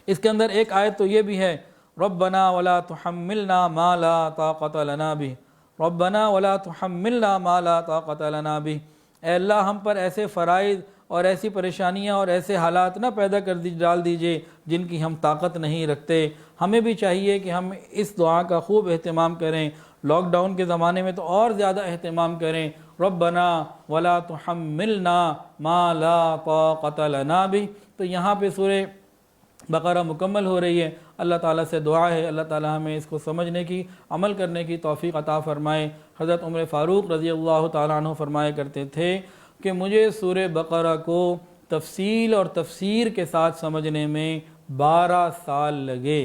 اس کے اندر ایک آیت تو یہ بھی ہے، ربنا ولا تحملنا ما لا طاقت لنا به، ربنا ولا تحملنا ما لا طاقت لنا به، اے اللہ ہم پر ایسے فرائض اور ایسی پریشانیاں اور ایسے حالات نہ پیدا ڈال دیجئے جن کی ہم طاقت نہیں رکھتے۔ ہمیں بھی چاہیے کہ ہم اس دعا کا خوب اہتمام کریں، لاک ڈاؤن کے زمانے میں تو اور زیادہ اہتمام کریں، ربنا ولا تحملنا ما لا طاقت لنا به۔ تو یہاں پہ سورہ بقرہ مکمل ہو رہی ہے۔ اللہ تعالیٰ سے دعا ہے اللہ تعالیٰ ہمیں اس کو سمجھنے کی، عمل کرنے کی توفیق عطا فرمائے۔ حضرت عمر فاروق رضی اللہ تعالیٰ عنہ فرمایا کرتے تھے کہ مجھے سورہ بقرہ کو تفصیل اور تفسیر کے ساتھ سمجھنے میں 12 سال لگے۔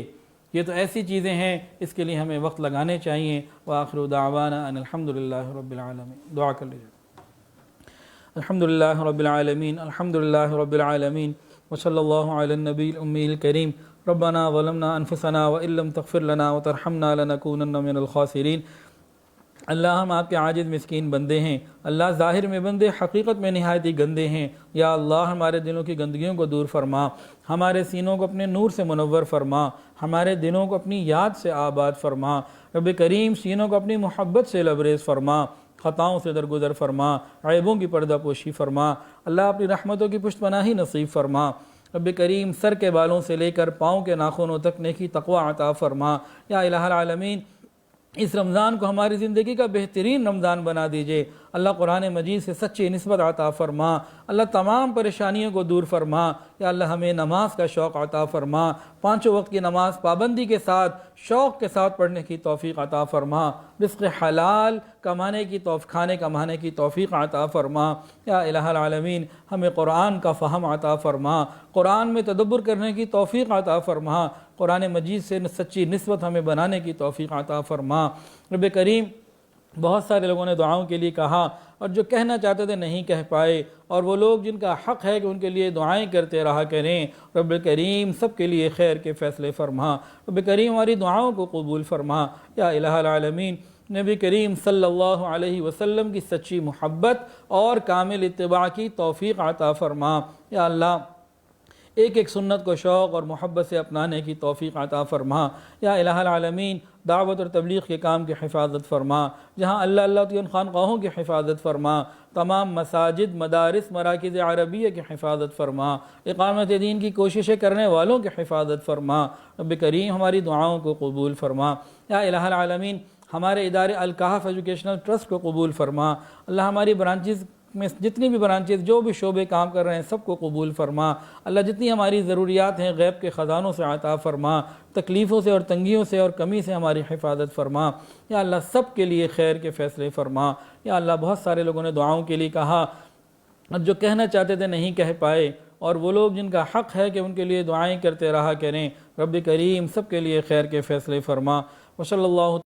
یہ تو ایسی چیزیں ہیں، اس کے لیے ہمیں وقت لگانے چاہیے۔ وآخر دعوانا ان الحمدللہ رب العالمین۔ دعا کر لیجیے۔ الحمدللہ رب العالمین، الحمدللہ رب العالمین، وصلی اللہ علی النبی الامی الکریم۔ ربنا ظلمنا انفسنا وان لم تغفر لنا وترحمنا لنکونن من الخاسرین۔ اللہ ہم آپ کے عاجز مسکین بندے ہیں، اللہ ظاہر میں بندے حقیقت میں نہایت ہی گندے ہیں۔ یا اللہ ہمارے دلوں کی گندگیوں کو دور فرما، ہمارے سینوں کو اپنے نور سے منور فرما، ہمارے دلوں کو اپنی یاد سے آباد فرما۔ رب کریم سینوں کو اپنی محبت سے لبریز فرما، خطاؤں سے درگزر فرما، عیبوں کی پردہ پوشی فرما۔ اللہ اپنی رحمتوں کی پشت پناہی نصیب فرما۔ رب کریم سر کے بالوں سے لے کر پاؤں کے ناخنوں تک نیکی تقوی عطا فرما۔ یا الہ العالمین اس رمضان کو ہماری زندگی کا بہترین رمضان بنا دیجئے۔ اللہ قرآن مجید سے سچی نسبت عطا فرما، اللہ تمام پریشانیوں کو دور فرما۔ یا اللہ ہمیں نماز کا شوق عطا فرما، 5 وقت کی نماز پابندی کے ساتھ شوق کے ساتھ پڑھنے کی توفیق عطا فرما، رزق حلال کمانے کی کھانے کمانے کی توفیق عطا فرما۔ یا الہ العالمین ہمیں قرآن کا فہم عطا فرما، قرآن میں تدبر کرنے کی توفیق عطا فرما، قرآن مجید سے سچی نسبت ہمیں بنانے کی توفیق عطا فرما۔ رب کریم بہت سارے لوگوں نے دعاؤں کے لیے کہا اور جو کہنا چاہتے تھے نہیں کہہ پائے، اور وہ لوگ جن کا حق ہے کہ ان کے لیے دعائیں کرتے رہا کریں، رب کریم سب کے لیے خیر کے فیصلے فرما۔ رب کریم ہماری دعاؤں کو قبول فرما۔ یا الہ العالمین نبی کریم صلی اللہ علیہ وسلم کی سچی محبت اور کامل اتباع کی توفیق عطا فرما۔ یا اللہ ایک ایک سنت کو شوق اور محبت سے اپنانے کی توفیق عطا فرما۔ یا الہ العالمین دعوت اور تبلیغ کے کام کی حفاظت فرما، جہاں اللہ کی ان خانقاہوں کی حفاظت فرما، تمام مساجد مدارس مراکز عربیہ کی حفاظت فرما، اقامت دین کی کوششیں کرنے والوں کی حفاظت فرما۔ رب کریم ہماری دعاؤں کو قبول فرما۔ یا الہ العالمین ہمارے ادارے الکہف ایجوکیشنل ٹرسٹ کو قبول فرما۔ اللہ ہماری برانچز میں جتنی بھی برانچز جو بھی شعبے کام کر رہے ہیں سب کو قبول فرما۔ اللہ جتنی ہماری ضروریات ہیں غیب کے خزانوں سے عطا فرما، تکلیفوں سے اور تنگیوں سے اور کمی سے ہماری حفاظت فرما۔ یا اللہ سب کے لیے خیر کے فیصلے فرما۔ یا اللہ بہت سارے لوگوں نے دعاؤں کے لیے کہا اور جو کہنا چاہتے تھے نہیں کہہ پائے، اور وہ لوگ جن کا حق ہے کہ ان کے لیے دعائیں کرتے رہا کریں، رب کریم سب کے لیے خیر کے فیصلے فرما۔ وصلی اللہ